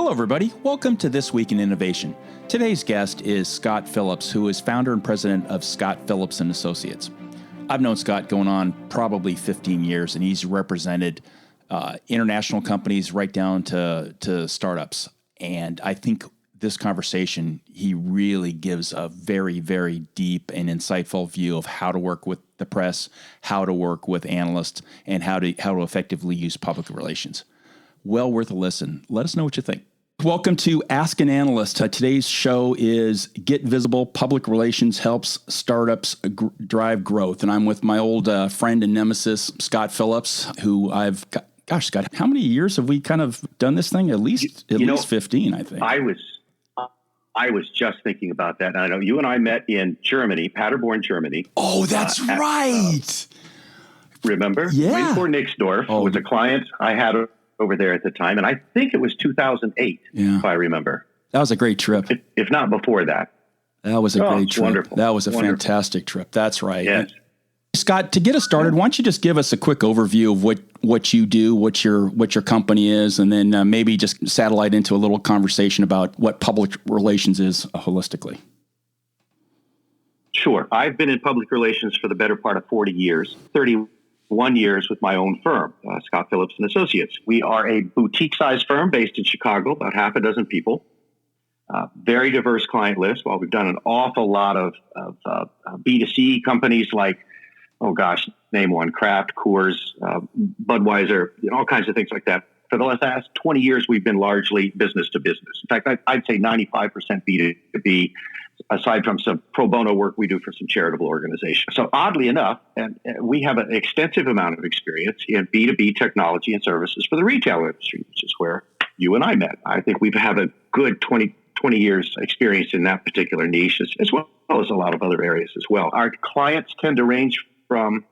Hello, everybody. Welcome to This Week in Innovation. Today's guest is Scott Phillips, who is founder and president of Scott Phillips and Associates. I've known Scott going on probably 15 years, and he's represented international companies right down to startups. And I think this conversation, he really gives a very, very deep and insightful view of how to work with the press, how to work with analysts, and how to effectively use public relations. Well worth a listen. Let us know what you think. Welcome to Ask an Analyst. Today's show is Get Visible. Public Relations helps startups drive growth. And I'm with my old friend and nemesis, Scott Phillips, who I've got, Scott, how many years have we kind of done this thing? At least 15, I think. I was just thinking about that. I know you and I met in Germany, Paderborn, Germany. Oh, that's right. Remember? Yeah. Wincore Nixdorf was a client I had over there at the time. And I think it was 2008, if I remember. That was a great trip. If not before that. That was a great trip. Wonderful. That was a fantastic trip. That's right. Yes. Scott, to get us started, why don't you just give us a quick overview of what you do, what your company is, and then maybe just satellite into a little conversation about what public relations is holistically. Sure. I've been in public relations for the better part of 40 years, 31 years with my own firm, Scott Phillips and Associates. We are a boutique-sized firm based in Chicago, about half a dozen people. Very diverse client list. While we've done an awful lot of B2C companies like, name one, Kraft, Coors, Budweiser, all kinds of things like that. For the last 20 years, we've been largely business to business. In fact, I'd say 95% B2B, aside from some pro bono work we do for some charitable organizations. So oddly enough, and we have an extensive amount of experience in B2B technology and services for the retail industry, which is where you and I met. I think we've had a good 20 years experience in that particular niche, as well as a lot of other areas as well. Our clients tend to range from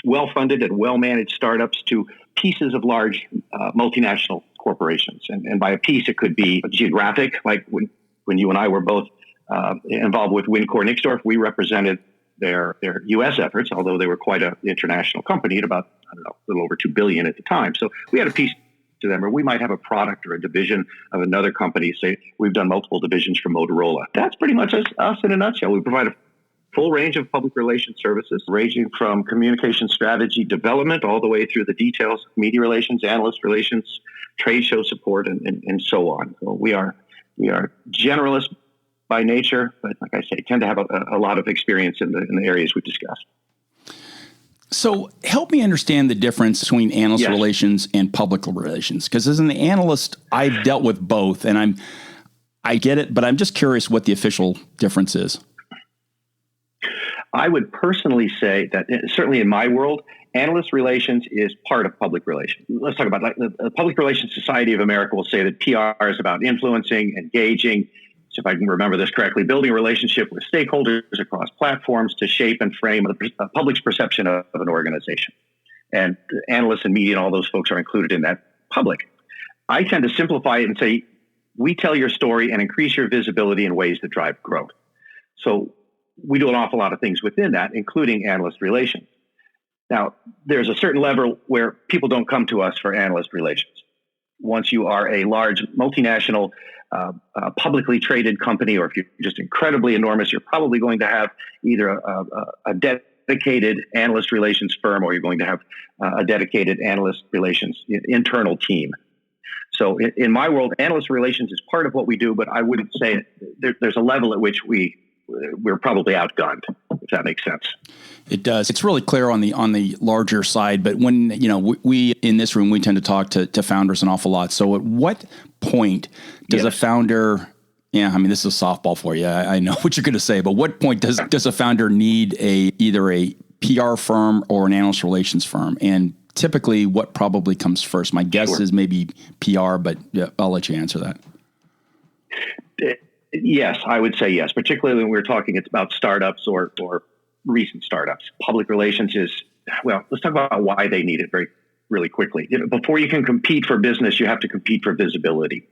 well-funded and well-managed startups to pieces of large multinational corporations. And by a piece, it could be geographic, like when you and I were both involved with Wincore Nixdorf, we represented their U.S. efforts, although they were quite an international company at about, a little over $2 billion at the time. So we had a piece to them, or we might have a product or a division of another company. Say we've done multiple divisions for Motorola. That's pretty much us in a nutshell. We provide a full range of public relations services, ranging from communication strategy development all the way through the details, media relations, analyst relations, trade show support, and so on. So we are generalists by nature, but like I say, tend to have a lot of experience in the areas we've discussed. So help me understand the difference between analyst relations and public relations, because as an analyst, I've dealt with both, and I get it, but I'm just curious what the official difference is. I would personally say that certainly in my world, analyst relations is part of public relations. Let's talk about the Public Relations Society of America will say that PR is about influencing, engaging, so if I can remember this correctly, building a relationship with stakeholders across platforms to shape and frame the public's perception of an organization. And analysts and media and all those folks are included in that public. I tend to simplify it and say, we tell your story and increase your visibility in ways that drive growth. So we do an awful lot of things within that, including analyst relations. Now, there's a certain level where people don't come to us for analyst relations. Once you are a large multinational, publicly traded company, or if you're just incredibly enormous, you're probably going to have either a dedicated analyst relations firm, or you're going to have a dedicated analyst relations internal team. So in my world, analyst relations is part of what we do, but I wouldn't say there's a level at which we're probably outgunned, if that makes sense. It does. It's really clear on the larger side, but when, we in this room, we tend to talk to founders an awful lot. So at what point does a founder, this is a softball for you. I know what you're going to say, but what point does a founder need either a PR firm or an analyst relations firm? And typically what probably comes first? My guess is maybe PR, but I'll let you answer that. Yes, I would say yes, particularly when we're talking about startups or recent startups. Public relations is, let's talk about why they need it really quickly. Before you can compete for business, you have to compete for visibility.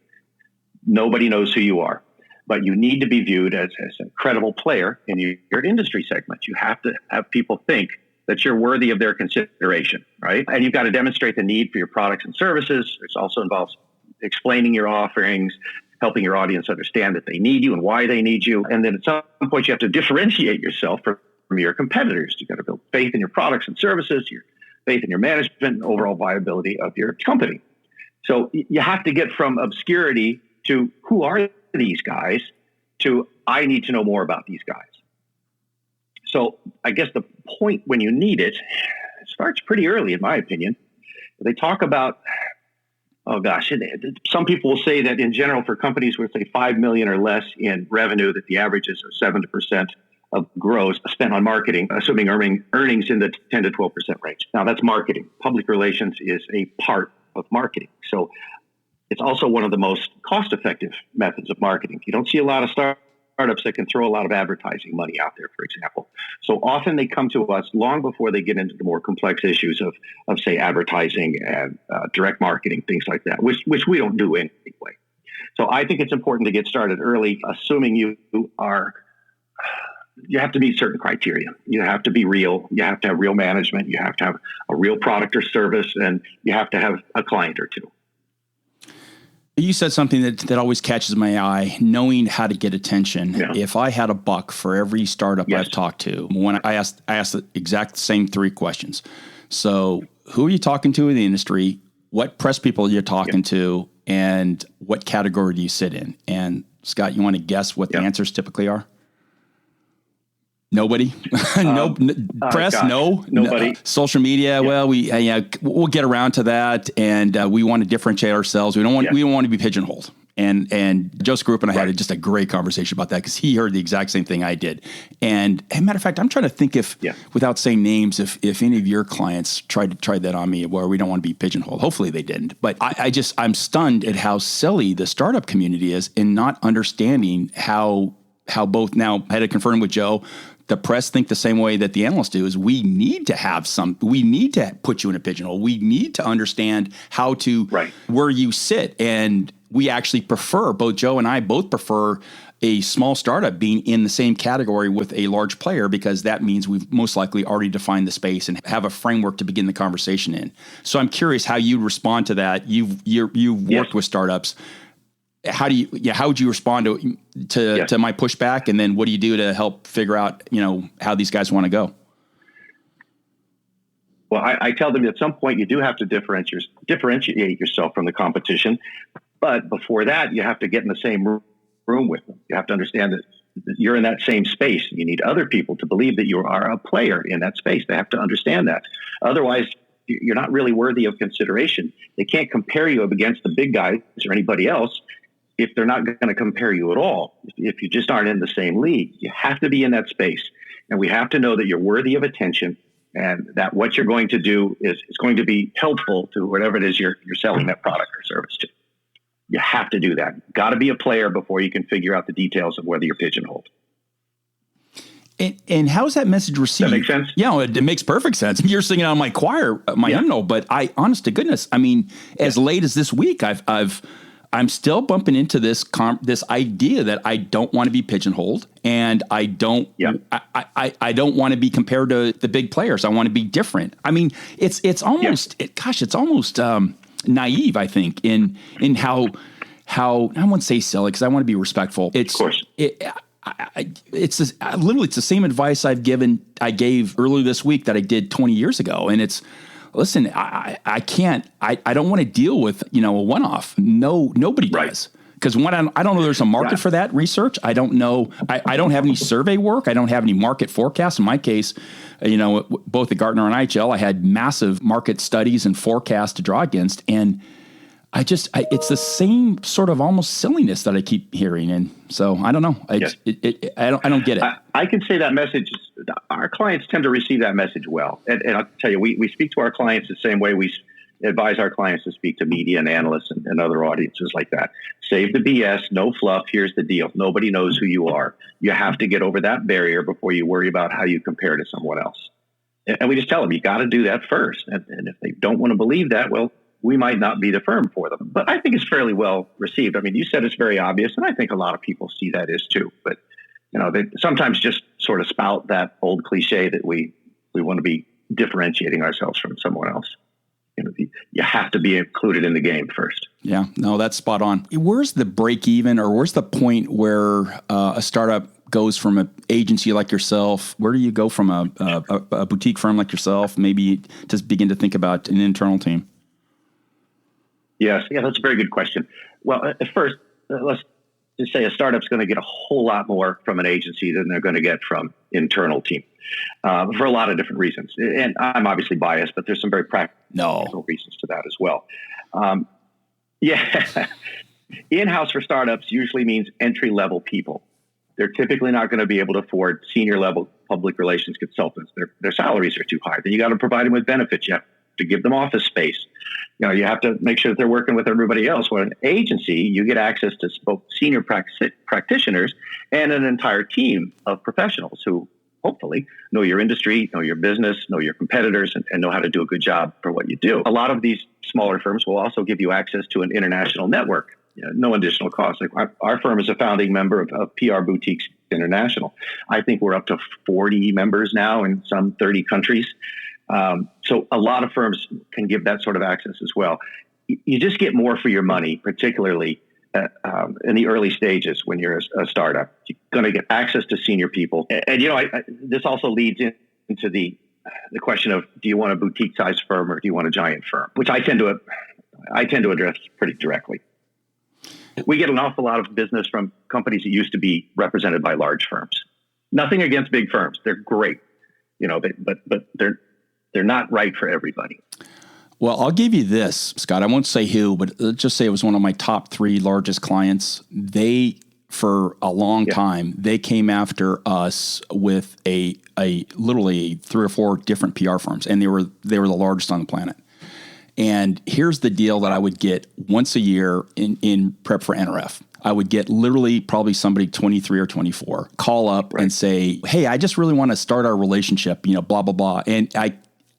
Nobody knows who you are, but you need to be viewed as a credible player in your industry segment. You have to have people think that you're worthy of their consideration, right? And you've got to demonstrate the need for your products and services. It also involves explaining your offerings, helping your audience understand that they need you and why they need you. And then at some point, you have to differentiate yourself from your competitors. You got to build faith in your products and services, your faith in your management, and overall viability of your company. So you have to get from obscurity to who are these guys to I need to know more about these guys. So I guess the point when you need it starts pretty early, in my opinion. They talk about, some people will say that in general for companies with say 5 million or less in revenue, that the average is 70% of gross spent on marketing, assuming earnings in the 10 to 12% range. Now that's marketing. Public relations is a part of marketing. So it's also one of the most cost-effective methods of marketing. You don't see a lot of startups that can throw a lot of advertising money out there, for example. So often they come to us long before they get into the more complex issues of say, advertising and direct marketing, things like that, which we don't do anyway. So I think it's important to get started early, assuming you have to meet certain criteria. You have to be real. You have to have real management. You have to have a real product or service, and you have to have a client or two. You said something that always catches my eye, knowing how to get attention. Yeah. If I had $1 for every startup I've talked to, when I asked the exact same 3 questions. So who are you talking to in the industry? What press people are you talking to? And what category do you sit in? And Scott, you want to guess what the answers typically are? Nobody, press, nobody, social media. Yeah. Well, we'll get around to that, and we want to differentiate ourselves. We don't want to be pigeonholed. And Joseph Group and I had just a great conversation about that because he heard the exact same thing I did. And as a matter of fact, I'm trying to think without saying names, if any of your clients tried that on me where we don't want to be pigeonholed. Hopefully they didn't. But I'm stunned at how silly the startup community is in not understanding how both. Now I had to confirm with Joe. The press think the same way that the analysts do is we need to put you in a pigeonhole. We need to understand how to, where you sit. And we actually both Joe and I both prefer a small startup being in the same category with a large player, because that means we've most likely already defined the space and have a framework to begin the conversation in. So I'm curious how you respond to that. You've worked with startups. How would you respond to my pushback, and then what do you do to help figure out how these guys want to go? Well, I tell them at some point you do have to differentiate yourself from the competition, but before that you have to get in the same room with them. You have to understand that you're in that same space. You need other people to believe that you are a player in that space. They have to understand that. Otherwise, you're not really worthy of consideration. They can't compare you up against the big guys or anybody else if they're not going to compare you at all, if you just aren't in the same league. You have to be in that space. And we have to know that you're worthy of attention and that what you're going to do is going to be helpful to whatever it is you're selling that product or service to. You have to do that. Got to be a player before you can figure out the details of whether you're pigeonholed. And how's that message received? That make sense? Yeah, it makes perfect sense. You're singing on my choir, my hymnal, but honest to goodness, I mean, as late as this week, I'm still bumping into this idea that I don't want to be pigeonholed, and I don't want to be compared to the big players. I want to be different. I mean, it's almost naive, I think, in how I won't say silly because I want to be respectful. Of course. It's literally the same advice I gave earlier this week that I did 20 years ago, and it's. Listen, I don't want to deal with, a one-off. No, nobody does. Because I don't know there's a market for that research. I don't know. I don't have any survey work. I don't have any market forecasts. In my case, both at Gartner and IHL, I had massive market studies and forecasts to draw against. And it's the same sort of almost silliness that I keep hearing. And so I don't know. I don't get it. I can say that message, our clients tend to receive that message well. And I'll tell you, we speak to our clients the same way we advise our clients to speak to media and analysts and other audiences like that. Save the BS, no fluff. Here's the deal. Nobody knows who you are. You have to get over that barrier before you worry about how you compare to someone else. And we just tell them, you got to do that first. And if they don't want to believe that, well, we might not be the firm for them. But I think it's fairly well received. I mean, you said it's very obvious, and I think a lot of people see that is too. But, they sometimes just sort of spout that old cliche that we want to be differentiating ourselves from someone else. You have to be included in the game first. Yeah, no, that's spot on. Where's the break even, or where's the point where a startup goes from an agency like yourself? Where do you go from a boutique firm like yourself, maybe to begin to think about an internal team? Yes, yeah, that's a very good question. Well, at first, let's just say a startup's going to get a whole lot more from an agency than they're going to get from internal team for a lot of different reasons. And I'm obviously biased, but there's some very practical reasons to that as well. Yeah, in-house for startups usually means entry-level people. They're typically not going to be able to afford senior-level public relations consultants. Their salaries are too high. Then you got to provide them with benefits. You have to give them office space. You have to make sure that they're working with everybody else. With an agency, you get access to both senior practitioners and an entire team of professionals who hopefully know your industry, know your business, know your competitors, and know how to do a good job for what you do. A lot of these smaller firms will also give you access to an international network, no additional cost. Like our firm is a founding member of PR Boutiques International. I think we're up to 40 members now in some 30 countries. So a lot of firms can give that sort of access as well. You just get more for your money, particularly in the early stages when you're a startup. You're going to get access to senior people. And this also leads into the question of, do you want a boutique-sized firm or do you want a giant firm? Which I tend to address pretty directly. We get an awful lot of business from companies that used to be represented by large firms. Nothing against big firms. They're great, but they're not right for everybody. Well, I'll give you this, Scott. I won't say who, but let's just say it was one of my top 3 largest clients. They, for a long time, they came after us with a literally 3 or 4 different PR firms, and they were the largest on the planet. And here's the deal that I would get once a year in prep for NRF. I would get literally probably somebody 23 or 24 call up and say, hey, I just really want to start our relationship, blah, blah, blah. And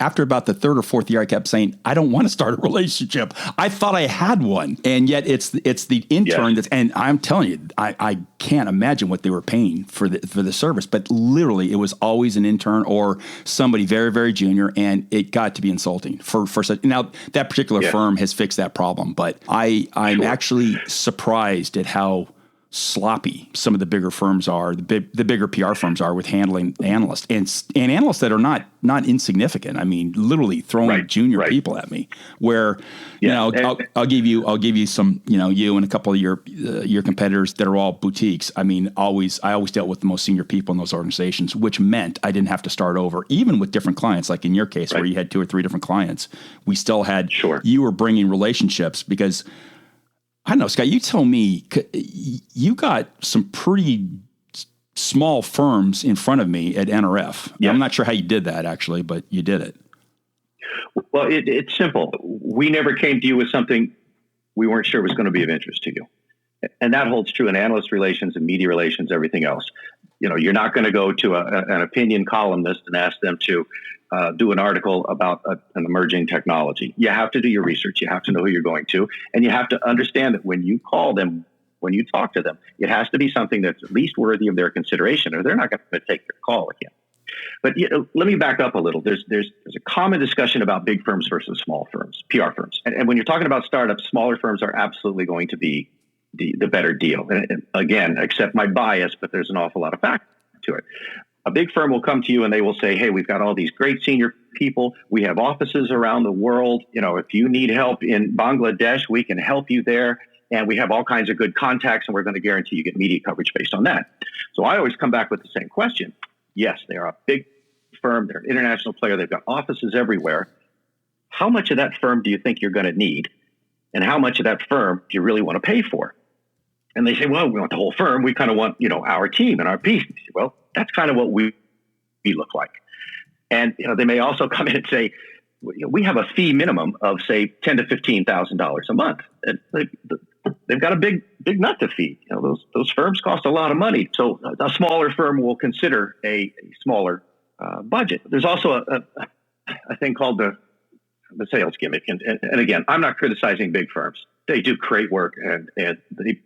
after about the 3rd or 4th year, I kept saying, I don't want to start a relationship. I thought I had one. And yet it's the intern and I'm telling you, I can't imagine what they were paying for the service, but literally it was always an intern or somebody very, very junior. And it got to be insulting for such. Now that particular firm has fixed that problem, but I'm actually surprised at how sloppy some of the bigger firms are, the bigger PR firms are with handling analysts and analysts that are not insignificant. I mean, literally throwing junior people at me. Where I'll give you some, you and a couple of your competitors that are all boutiques. I mean, I always dealt with the most senior people in those organizations, which meant I didn't have to start over, even with different clients. Like in your case, where you had 2 or 3 different clients, we still had. You were bringing relationships because. I don't know, Scott, you tell me, you got some pretty small firms in front of me at NRF. I'm not sure how you did that, actually, but you did it. Well, it's simple. We never came to you with something we weren't sure was going to be of interest to you. And that holds true in analyst relations and media relations, everything else. You're not going to go to an opinion columnist and ask them to do an article about an emerging technology. You have to do your research. You have to know who you're going to. And you have to understand that when you call them, when you talk to them, it has to be something that's at least worthy of their consideration, or they're not going to take your call again. But let me back up a little. There's a common discussion about big firms versus small firms, PR firms. And when you're talking about startups, smaller firms are absolutely going to be the better deal. And again, accept my bias, but there's an awful lot of fact to it. A big firm will come to you and they will say, hey, we've got all these great senior people. We have offices around the world. If you need help in Bangladesh, we can help you there. And we have all kinds of good contacts and we're going to guarantee you get media coverage based on that. So I always come back with the same question. Yes, they are a big firm. They're an international player. They've got offices everywhere. How much of that firm do you think you're going to need? And how much of that firm do you really want to pay for? And they say, well, we want the whole firm. We kind of want, our team and our piece. Well, that's kind of what we look like. And, they may also come in and say, we have a fee minimum of, say, $10,000 to $15,000 a month. And they've got a big nut to feed. Those firms cost a lot of money. So a smaller firm will consider a smaller budget. There's also a thing called the sales gimmick. And again, I'm not criticizing big firms. They do great work and they,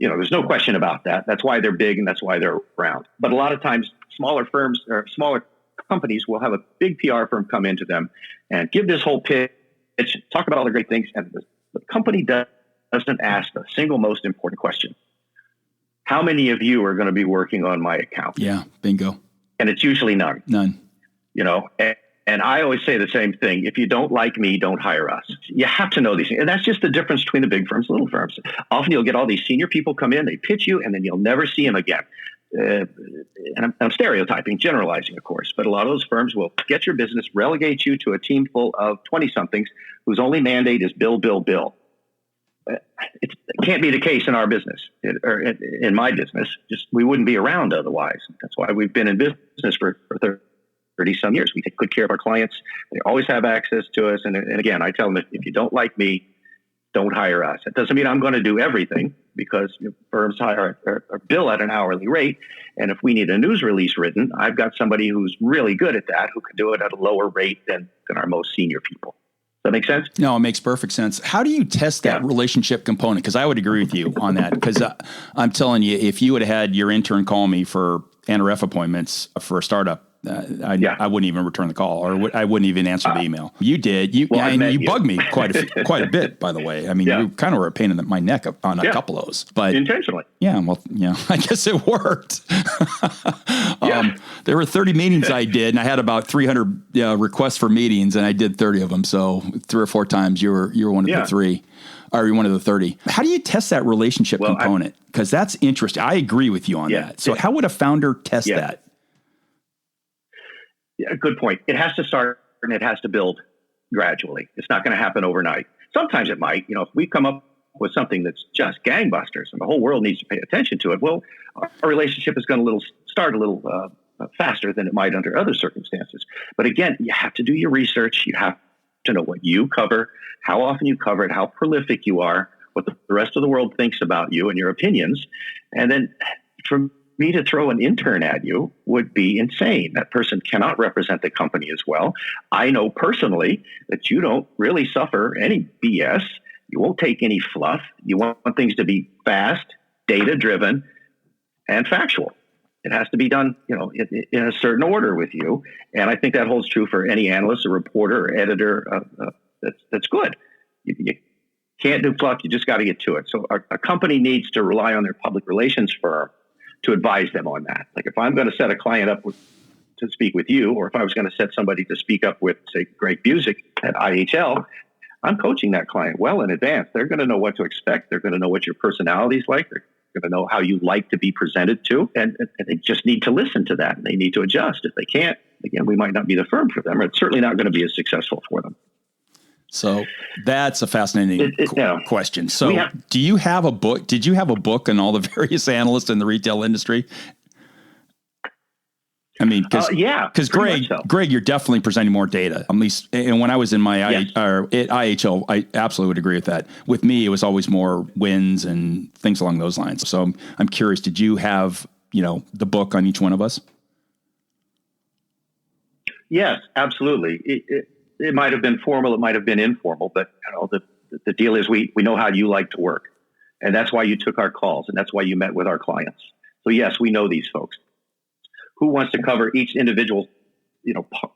there's no question about that. That's why they're big and that's why they're around. But a lot of times smaller firms or smaller companies will have a big PR firm come into them and give this whole pitch, talk about all the great things. And the company does doesn't ask the single most important question. How many of you are going to be working on my account? Yeah, bingo. And it's usually none. None. And I always say the same thing. If you don't like me, don't hire us. You have to know these things. And that's just the difference between the big firms and little firms. Often you'll get all these senior people come in, they pitch you, and then you'll never see them again. And I'm stereotyping, generalizing, of course, but a lot of those firms will get your business, relegate you to a team full of 20-somethings whose only mandate is bill, bill, bill. It can't be the case in our business, or in my business. Just we wouldn't be around otherwise. That's why we've been in business for 30-some years. We take good care of our clients. They always have access to us. And again, I tell them, if you don't like me, don't hire us. It doesn't mean I'm going to do everything, because firms hire or bill at an hourly rate. And if we need a news release written, I've got somebody who's really good at that, who can do it at a lower rate than our most senior people. Does that make sense? No, it makes perfect sense. How do you test that relationship component? Because I would agree with you on that. Because I'm telling you, if you would have had your intern call me for NRF appointments for a startup, I wouldn't even return the call, or I wouldn't even answer the email. You did. You bugged me quite a bit, by the way. I mean, you kind of were a pain in my neck on a couple of those, but intentionally. Yeah. Well, I guess it worked. There were 30 meetings I did, and I had about 300 requests for meetings, and I did 30 of them. So 3 or 4 times you were one of the 3. Or you're one of the 30. How do you test that relationship component? Because that's interesting. I agree with you on that. So how would a founder test that? Yeah, good point. It has to start and it has to build gradually. It's not going to happen overnight. Sometimes it might. If we come up with something that's just gangbusters and the whole world needs to pay attention to it, well, our relationship is going to start a little faster than it might under other circumstances. But again, you have to do your research. You have to know what you cover, how often you cover it, how prolific you are, what the rest of the world thinks about you and your opinions. And then for me to throw an intern at you would be insane. That person cannot represent the company as well. I know personally that you don't really suffer any BS. You won't take any fluff. You want things to be fast, data-driven, and factual. It has to be done, in a certain order with you. And I think that holds true for any analyst or reporter or editor that's good. You can't do fluff. You just got to get to it. So a company needs to rely on their public relations firm to advise them on that. Like if I'm going to set a client up to speak with you, or if I was going to set somebody to speak up with, say, Greg Busick at IHL, I'm coaching that client well in advance. They're going to know what to expect. They're going to know what your personality is like. They're going to know how you like to be presented to. And they just need to listen to that. And they need to adjust. If they can't, again, we might not be the firm for them. Or it's certainly not going to be as successful for them. So that's a fascinating question. So do you have a book? Did you have a book on all the various analysts in the retail industry? I mean, because Greg, you're definitely presenting more data, at least. And when I was in my at IHL, I absolutely would agree with that. With me, it was always more wins and things along those lines. So I'm curious, did you have, the book on each one of us? Yes, absolutely. It might have been formal, it might have been informal, but the deal is we know how you like to work. And that's why you took our calls, and that's why you met with our clients. So yes, we know these folks. Who wants to cover each individual,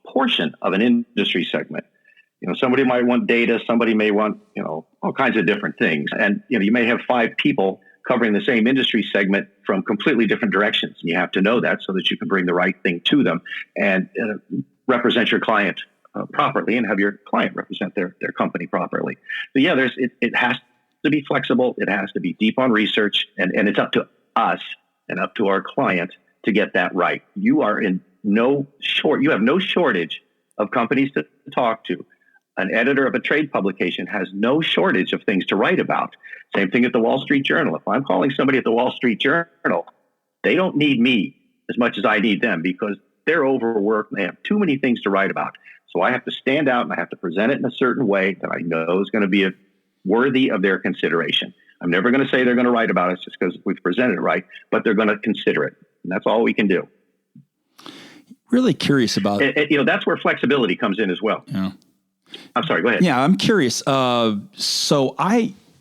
portion of an industry segment? Somebody might want data, somebody may want, all kinds of different things. And, you may have 5 people covering the same industry segment from completely different directions. And you have to know that so that you can bring the right thing to them and represent your client properly and have your client represent their company properly. So it has to be flexible. It has to be deep on research, and it's up to us and up to our client to get that right. You have no shortage of companies to talk to. An editor of a trade publication has no shortage of things to write about. Same thing at the Wall Street Journal. If I'm calling somebody at the Wall Street Journal, they don't need me as much as I need them, because they're overworked and they have too many things to write about. So I have to stand out and I have to present it in a certain way that I know is going to be worthy of their consideration. I'm never going to say they're going to write about us just because we've presented it right, but they're going to consider it. And that's all we can do. Really curious about that's where flexibility comes in as well. Yeah. I'm sorry, go ahead. Yeah, I'm curious. So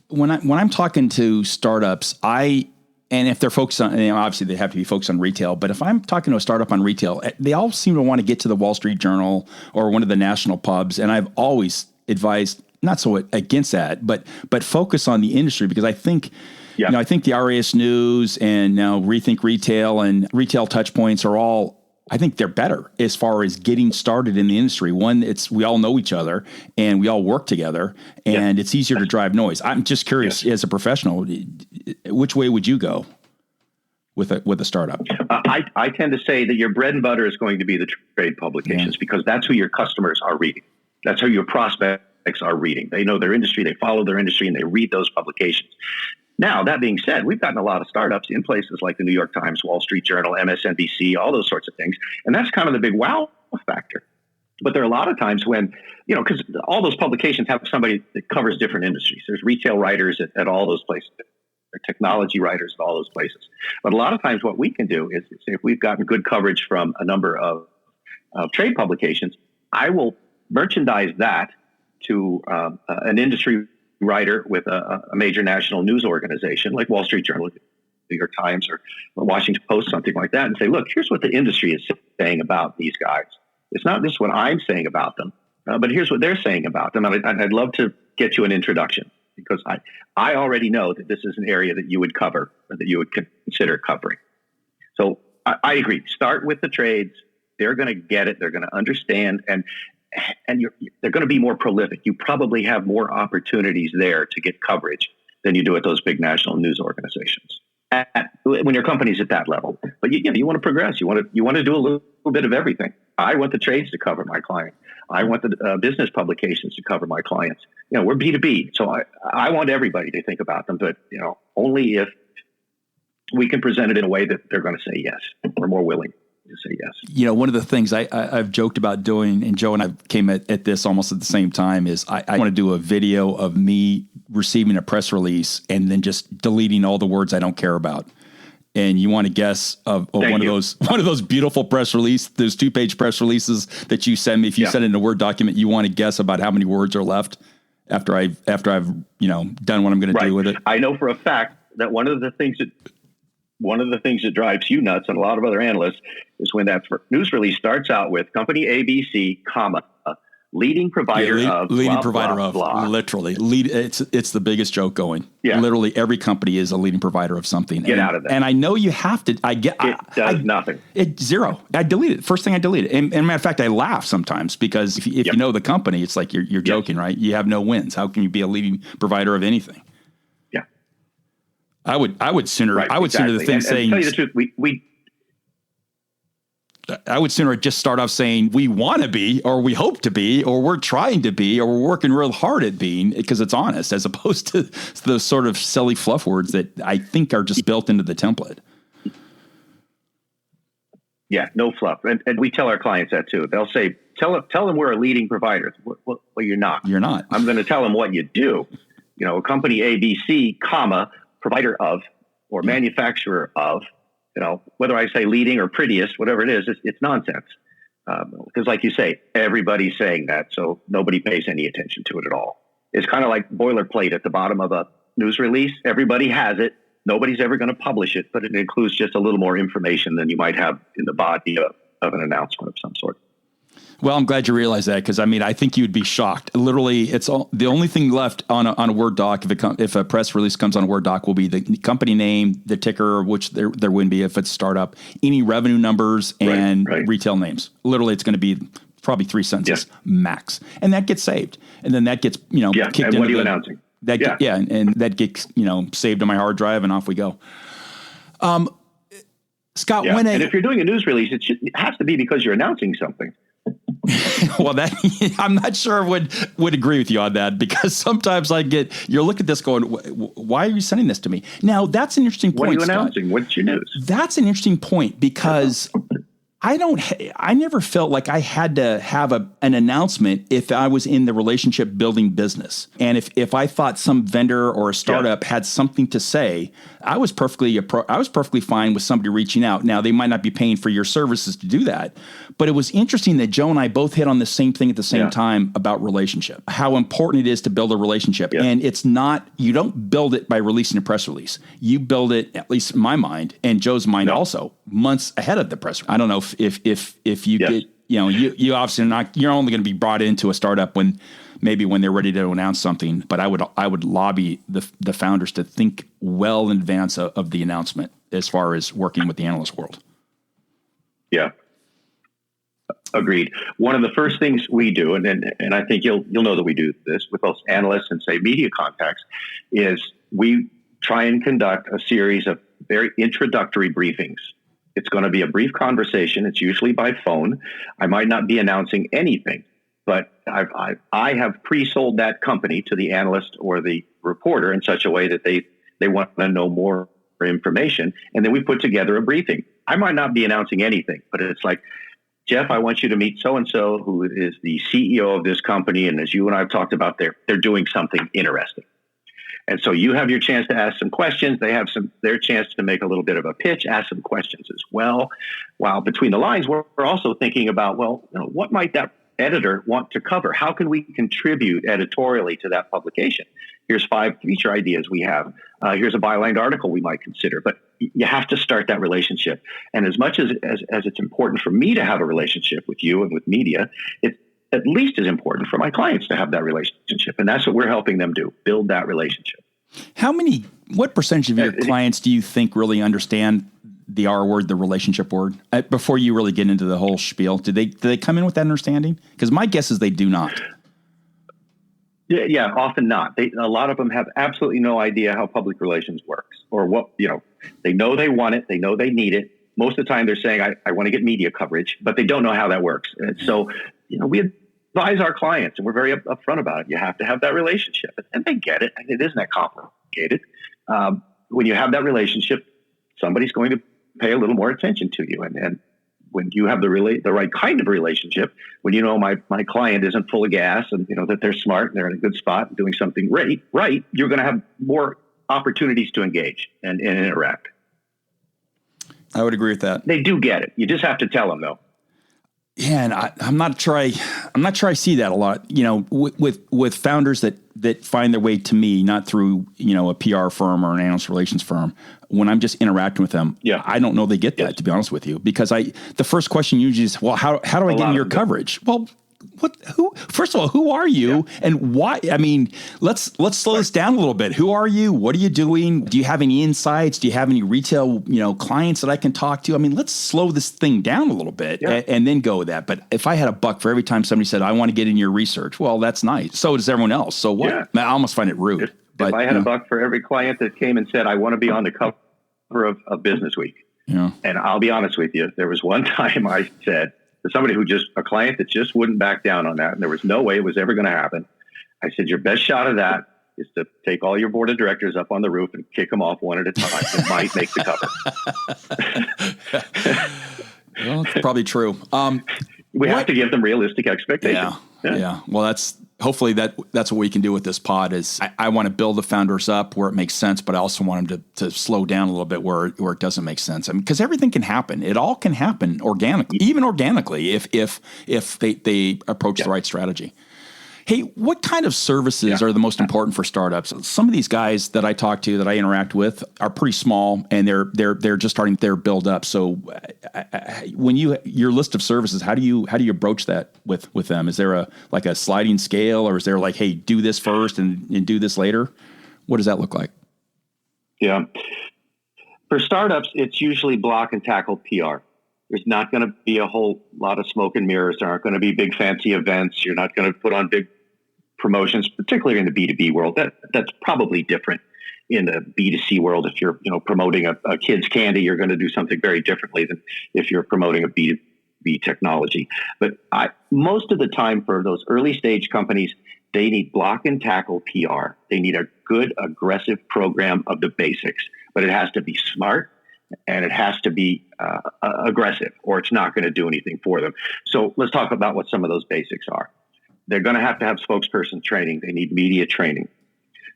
when I'm talking to startups, and if they're focused on, obviously they have to be focused on retail, but if I'm talking to a startup on retail, they all seem to want to get to the Wall Street Journal or one of the national pubs. And I've always advised not so against that, but focus on the industry, because I think, I think the RAS News and now Rethink Retail and Retail Touchpoints are all, I think they're better as far as getting started in the industry. One, we all know each other and we all work together, and it's easier to drive noise. I'm just curious, as a professional, which way would you go with a startup? I tend to say that your bread and butter is going to be the trade publications, because that's who your customers are reading. That's who your prospects are reading. They know their industry, they follow their industry, and they read those publications. Now, that being said, we've gotten a lot of startups in places like the New York Times, Wall Street Journal, MSNBC, all those sorts of things. And that's kind of the big wow factor. But there are a lot of times when, because all those publications have somebody that covers different industries. There's retail writers at all those places. There are technology writers at all those places. But a lot of times what we can do is, if we've gotten good coverage from a number of trade publications, I will merchandise that to an industry writer with a major national news organization like Wall Street Journal, New York Times, or Washington Post, something like that, and say, look, here's what the industry is saying about these guys. It's not just what I'm saying about them, but here's what they're saying about them. And I'd love to get you an introduction, because I already know that this is an area that you would cover, or that you would consider covering. So I agree. Start with the trades. They're going to get it. They're going to understand. And they're going to be more prolific. You probably have more opportunities there to get coverage than you do at those big national news organizations when your company's at that level. But you want to progress. You want to do a little bit of everything. I want the trades to cover my client. I want the business publications to cover my clients. We're B2B, so I want everybody to think about them. But only if we can present it in a way that they're going to say yes. We're more willing to say yes. One of the things I've joked about doing, and Joe and I came at this almost at the same time, is I want to do a video of me receiving a press release and then just deleting all the words I don't care about. And you want to guess of one of those beautiful press release, those 2-page press releases that you send me. If you send it in a Word document, you want to guess about how many words are left after I've done what I'm going to do with it. I know for a fact that one of the things that drives you nuts and a lot of other analysts is when that news release starts out with company ABC, leading provider of leading blah, provider blah, of blah. Literally it's the biggest joke going. Yeah. Literally every company is a leading provider of something. Get out of that. And I know you have to. It does nothing. It's zero. I delete it. First thing I delete it. And matter of fact, I laugh sometimes, because if you know the company, it's like you're joking, right? You have no wins. How can you be a leading provider of anything? Yeah. I would sooner. Right, I would sooner the thing saying. To tell you the truth, we I would sooner just start off saying we want to be, or we hope to be, or we're trying to be, or we're working real hard at being, because it's honest, as opposed to those sort of silly fluff words that I think are just built into the template. Yeah, no fluff. And we tell our clients that too. They'll say, tell them we're a leading provider. Well, you're not. You're not. I'm going to tell them what you do. Company ABC, provider of, or manufacturer of, whether I say leading or prettiest, whatever it is, it's nonsense. Because like you say, everybody's saying that, so nobody pays any attention to it at all. It's kind of like boilerplate at the bottom of a news release. Everybody has it. Nobody's ever going to publish it, but it includes just a little more information than you might have in the body of an announcement of some sort. Well, I'm glad you realized that, because I think you'd be shocked. Literally, it's the only thing left on a Word doc if a press release comes on a Word doc will be the company name, the ticker, which there wouldn't be if it's startup, any revenue numbers, and retail names. Literally, it's going to be probably 3 sentences max, and that gets saved, and then that gets kicked into. And what are you announcing? And that gets saved on my hard drive, and off we go. Scott, and if you're doing a news release, it has to be because you're announcing something. Well, I'm not sure I would agree with you on that, because sometimes you're looking at this going, why are you sending this to me? Now, that's an interesting point. What are you Scott. announcing? What's your news? That's an interesting point, because I never felt like I had to have an announcement if I was in the relationship building business. And if I thought some vendor or a startup had something to say, I was perfectly fine with somebody reaching out. Now, they might not be paying for your services to do that, but it was interesting that Joe and I both hit on the same thing at the same time about relationship, how important it is to build a relationship. And it's not, you don't build it by releasing a press release. You build it, at least in my mind and Joe's mind also, months ahead of the press release. I don't know if you get, you obviously you're only going to be brought into a startup when maybe when they're ready to announce something. But I would lobby the founders to think well in advance of the announcement as far as working with the analyst world. Yeah. Agreed. One of the first things we do, and I think you'll know that we do this with both analysts and say media contacts, is we try and conduct a series of very introductory briefings. It's going to be a brief conversation. It's usually by phone. I might not be announcing anything, but I have pre-sold that company to the analyst or the reporter in such a way that they want to know more information, and then we put together a briefing. I might not be announcing anything, but it's like, Jeff, I want you to meet so-and-so who is the CEO of this company. And as you and I have talked about, they're doing something interesting. And so you have your chance to ask some questions. They have their chance to make a little bit of a pitch, ask some questions as well. While between the lines, we're also thinking about, well, what might that editor want to cover? How can we contribute editorially to that publication? Here's 5 feature ideas we have. Here's a bylined article we might consider. But you have to start that relationship. And as much as it's important for me to have a relationship with you and with media, it's at least as important for my clients to have that relationship. And that's what we're helping them do, build that relationship. What percentage of your clients do you think really understand the R word, the relationship word, before you really get into the whole spiel? Do they come in with that understanding? Because my guess is they do not. Yeah, often not. A lot of them have absolutely no idea how public relations works or what, they know they want it. They know they need it. Most of the time they're saying, I want to get media coverage, but they don't know how that works. And so, we advise our clients, and we're very upfront about it. You have to have that relationship, and they get it. It isn't that complicated. When you have that relationship, somebody's going to pay a little more attention to you. And when you have the right kind of relationship, when my client isn't full of gas and that they're smart and they're in a good spot and doing something right, you're going to have more opportunities to engage and interact. I would agree with that. They do get it. You just have to tell them, though. Yeah, and I'm not sure I see that a lot. With founders that find their way to me, not through a PR firm or an analyst relations firm. When I'm just interacting with them, I don't know they get that, to be honest with you, because the first question usually is, well, how do I get in your coverage? Well, first of all, who are you and why? I mean, let's slow this down a little bit. Who are you? What are you doing? Do you have any insights? Do you have any retail, clients that I can talk to? I mean, let's slow this thing down a little bit and then go with that. But if I had a buck for every time somebody said, I want to get in your research, well, that's nice. So does everyone else. So what? Yeah. I almost find it rude. If I had a buck for every client that came and said, I want to be on the cover of Business Week. Yeah. And I'll be honest with you, there was one time I said, to somebody a client that just wouldn't back down on that, and there was no way it was ever going to happen. I said, your best shot of that is to take all your board of directors up on the roof and kick them off one at a time. It might make the cover. Well, it's probably true. We have to give them realistic expectations. Yeah. Well, hopefully that's what we can do with this pod is I want to build the founders up where it makes sense, but I also want them to slow down a little bit where it doesn't make sense. I mean, because everything can happen. It all can happen organically, even organically, if they approach the right strategy. Hey, what kind of services are the most important for startups? Some of these guys that I talk to, that I interact with, are pretty small, and they're just starting their build up. So, when your list of services, how do you broach that with them? Is there a sliding scale, or is there like, hey, do this first and do this later? What does that look like? Yeah, for startups, it's usually block and tackle PR. There's not going to be a whole lot of smoke and mirrors. There aren't going to be big fancy events. You're not going to put on big promotions, particularly in the B2B world. That's probably different in the B2C world. If you're promoting a kid's candy, you're going to do something very differently than if you're promoting a B2B technology. But most of the time for those early stage companies, they need block and tackle PR. They need a good, aggressive program of the basics, but it has to be smart. And it has to be aggressive, or it's not going to do anything for them. So let's talk about what some of those basics are. They're going to have spokesperson training. They need media training.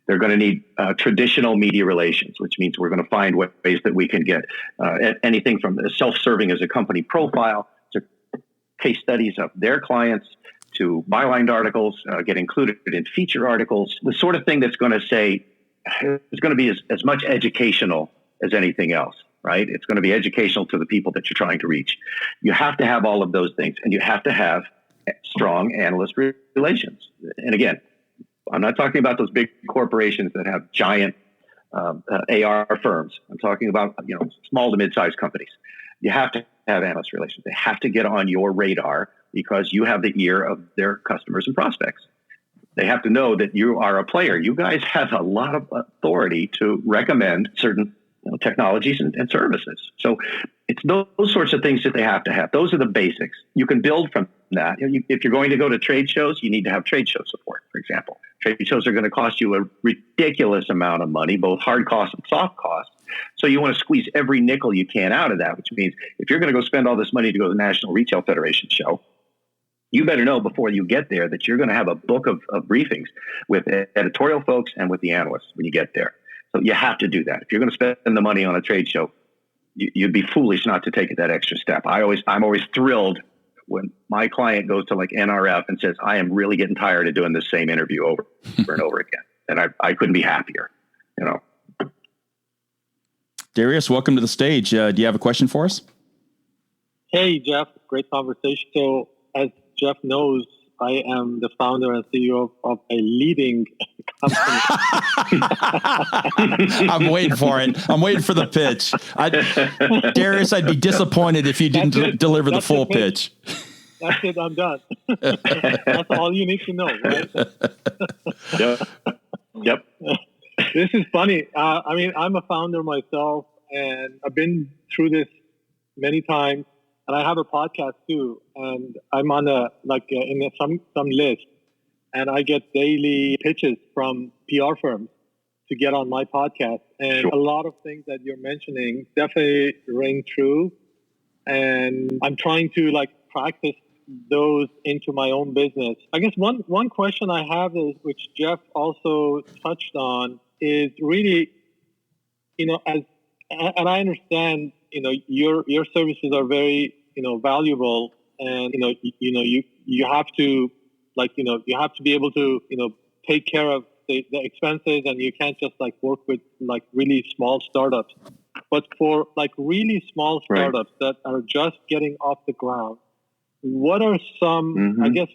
They're going to need traditional media relations, which means we're going to find ways that we can get anything from self-serving as a company profile to case studies of their clients to bylined articles, get included in feature articles, the sort of thing that's going to say is going to be as much educational as anything else. Right? It's going to be educational to the people that you're trying to reach. You have to have all of those things, and you have to have strong analyst relations. And again, I'm not talking about those big corporations that have giant AR firms. I'm talking about small to mid-sized companies. You have to have analyst relations. They have to get on your radar because you have the ear of their customers and prospects. They have to know that you are a player. You guys have a lot of authority to recommend certain technologies and services. So it's those sorts of things that they have to have. Those are the basics. You can build from that. If you're going to go to trade shows, you need to have trade show support, for example. Trade shows are going to cost you a ridiculous amount of money, both hard costs and soft costs. So you want to squeeze every nickel you can out of that, which means if you're going to go spend all this money to go to the National Retail Federation show, you better know before you get there that you're going to have a book of briefings with editorial folks and with the analysts when you get there. So you have to do that. If you're going to spend the money on a trade show, you'd be foolish not to take that extra step. I'm always thrilled when my client goes to like NRF and says, I am really getting tired of doing this same interview over and over again. And I couldn't be happier, Darius, welcome to the stage. Do you have a question for us? Hey, Jeff. Great conversation. So as Jeff knows, I am the founder and CEO of a leading company. I'm waiting for it. I'm waiting for the pitch. Darius, I'd be disappointed if you didn't deliver the full pitch. That's it. I'm done. That's all you need to know, right? Yep. This is funny. I'm a founder myself, and I've been through this many times. And I have a podcast too, and I'm on some list, and I get daily pitches from PR firms to get on my podcast. And a lot of things that you're mentioning definitely ring true. And I'm trying to practice those into my own business. I guess one question I have is, which Jeff also touched on, is really, and I understand, your services are very, valuable, and, you have to, you have to be able to, take care of the expenses, and you can't just work with really small startups. But for really small startups that are just getting off the ground, what are some, I guess,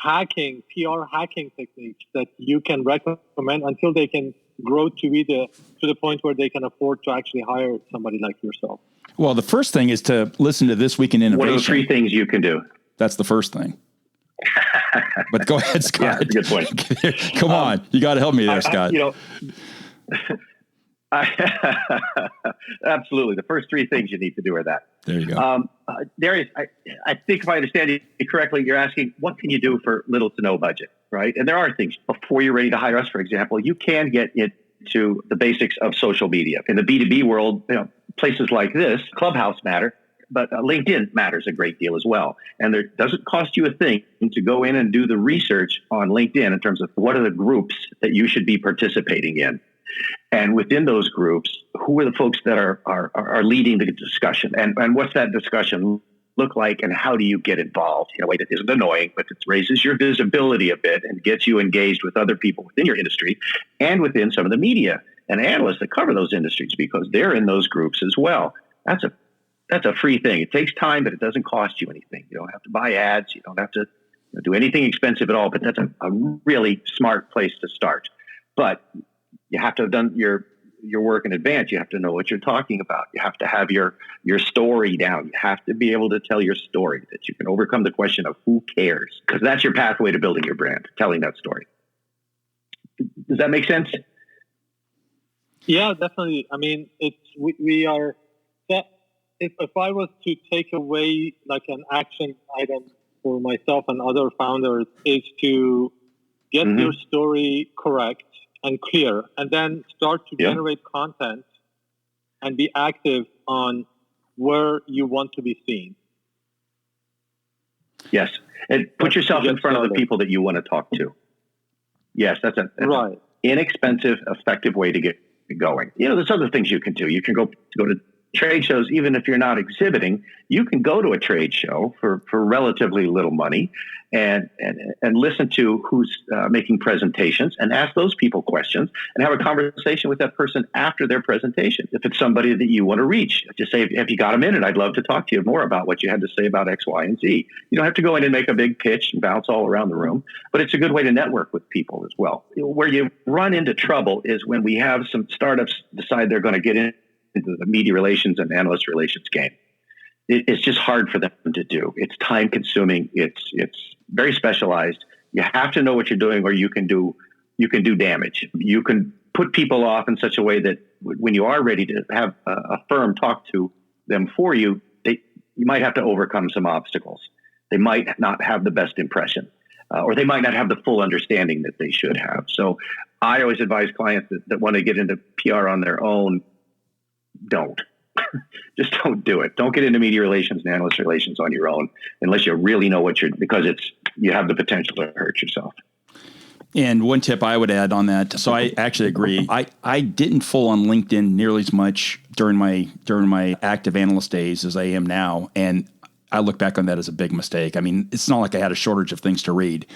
PR hacking techniques that you can recommend until they can grow to the point where they can afford to actually hire somebody like yourself? Well, the first thing is to listen to This Week in Innovation. What are the 3 things you can do? That's the first thing. But go ahead, Scott. Yeah, that's a good point. Come on. You got to help me there, Scott. Absolutely. The first 3 things you need to do are that. There you go. Darius, I think if I understand you correctly, you're asking, what can you do for little to no budget, right? And there are things. Before you're ready to hire us, for example, you can get into the basics of social media. In the B2B world, places like this, Clubhouse matter, but LinkedIn matters a great deal as well. And there doesn't cost you a thing to go in and do the research on LinkedIn in terms of what are the groups that you should be participating in. And within those groups, who are the folks that are leading the discussion? And what's that discussion look like, and how do you get involved in a way that isn't annoying, but it raises your visibility a bit and gets you engaged with other people within your industry and within some of the media and analysts that cover those industries, because they're in those groups as well. That's a free thing. It takes time, but it doesn't cost you anything. You don't have to buy ads. You don't have to do anything expensive at all, but that's a really smart place to start. But you have to have done your work in advance. You have to know what you're talking about. You have to have your story down. You have to be able to tell your story, that you can overcome the question of who cares, because that's your pathway to building your brand, telling that story. Does that make sense? Yeah, definitely. I mean, we are that. If I was to take away an action item for myself and other founders, is to get your story correct and clear, and then start to generate content and be active on where you want to be seen. Yes. And put yourself in front of the people that you want to talk to. Yes, that's an inexpensive, effective way to get going. There's other things you can do. You can go to trade shows, even if you're not exhibiting, you can go to a trade show for relatively little money and listen to who's making presentations and ask those people questions and have a conversation with that person after their presentation. If it's somebody that you want to reach, just say, if you got a minute, I'd love to talk to you more about what you had to say about X, Y, and Z. You don't have to go in and make a big pitch and bounce all around the room, but it's a good way to network with people as well. Where you run into trouble is when we have some startups decide they're going to get into the media relations and analyst relations game. It's just hard for them to do. It's time consuming. It's very specialized. You have to know what you're doing, or you can do damage. You can put people off in such a way that when you are ready to have a firm talk to them for you, you might have to overcome some obstacles. They might not have the best impression, or they might not have the full understanding that they should have. So I always advise clients that want to get into PR on their own, don't. Just don't do it. Don't get into media relations and analyst relations on your own unless you really know what because you have the potential to hurt yourself. And one tip I would add on that, so I actually agree. I didn't full on LinkedIn nearly as much during my active analyst days as I am now, and I look back on that as a big mistake. I mean, it's not like I had a shortage of things to read,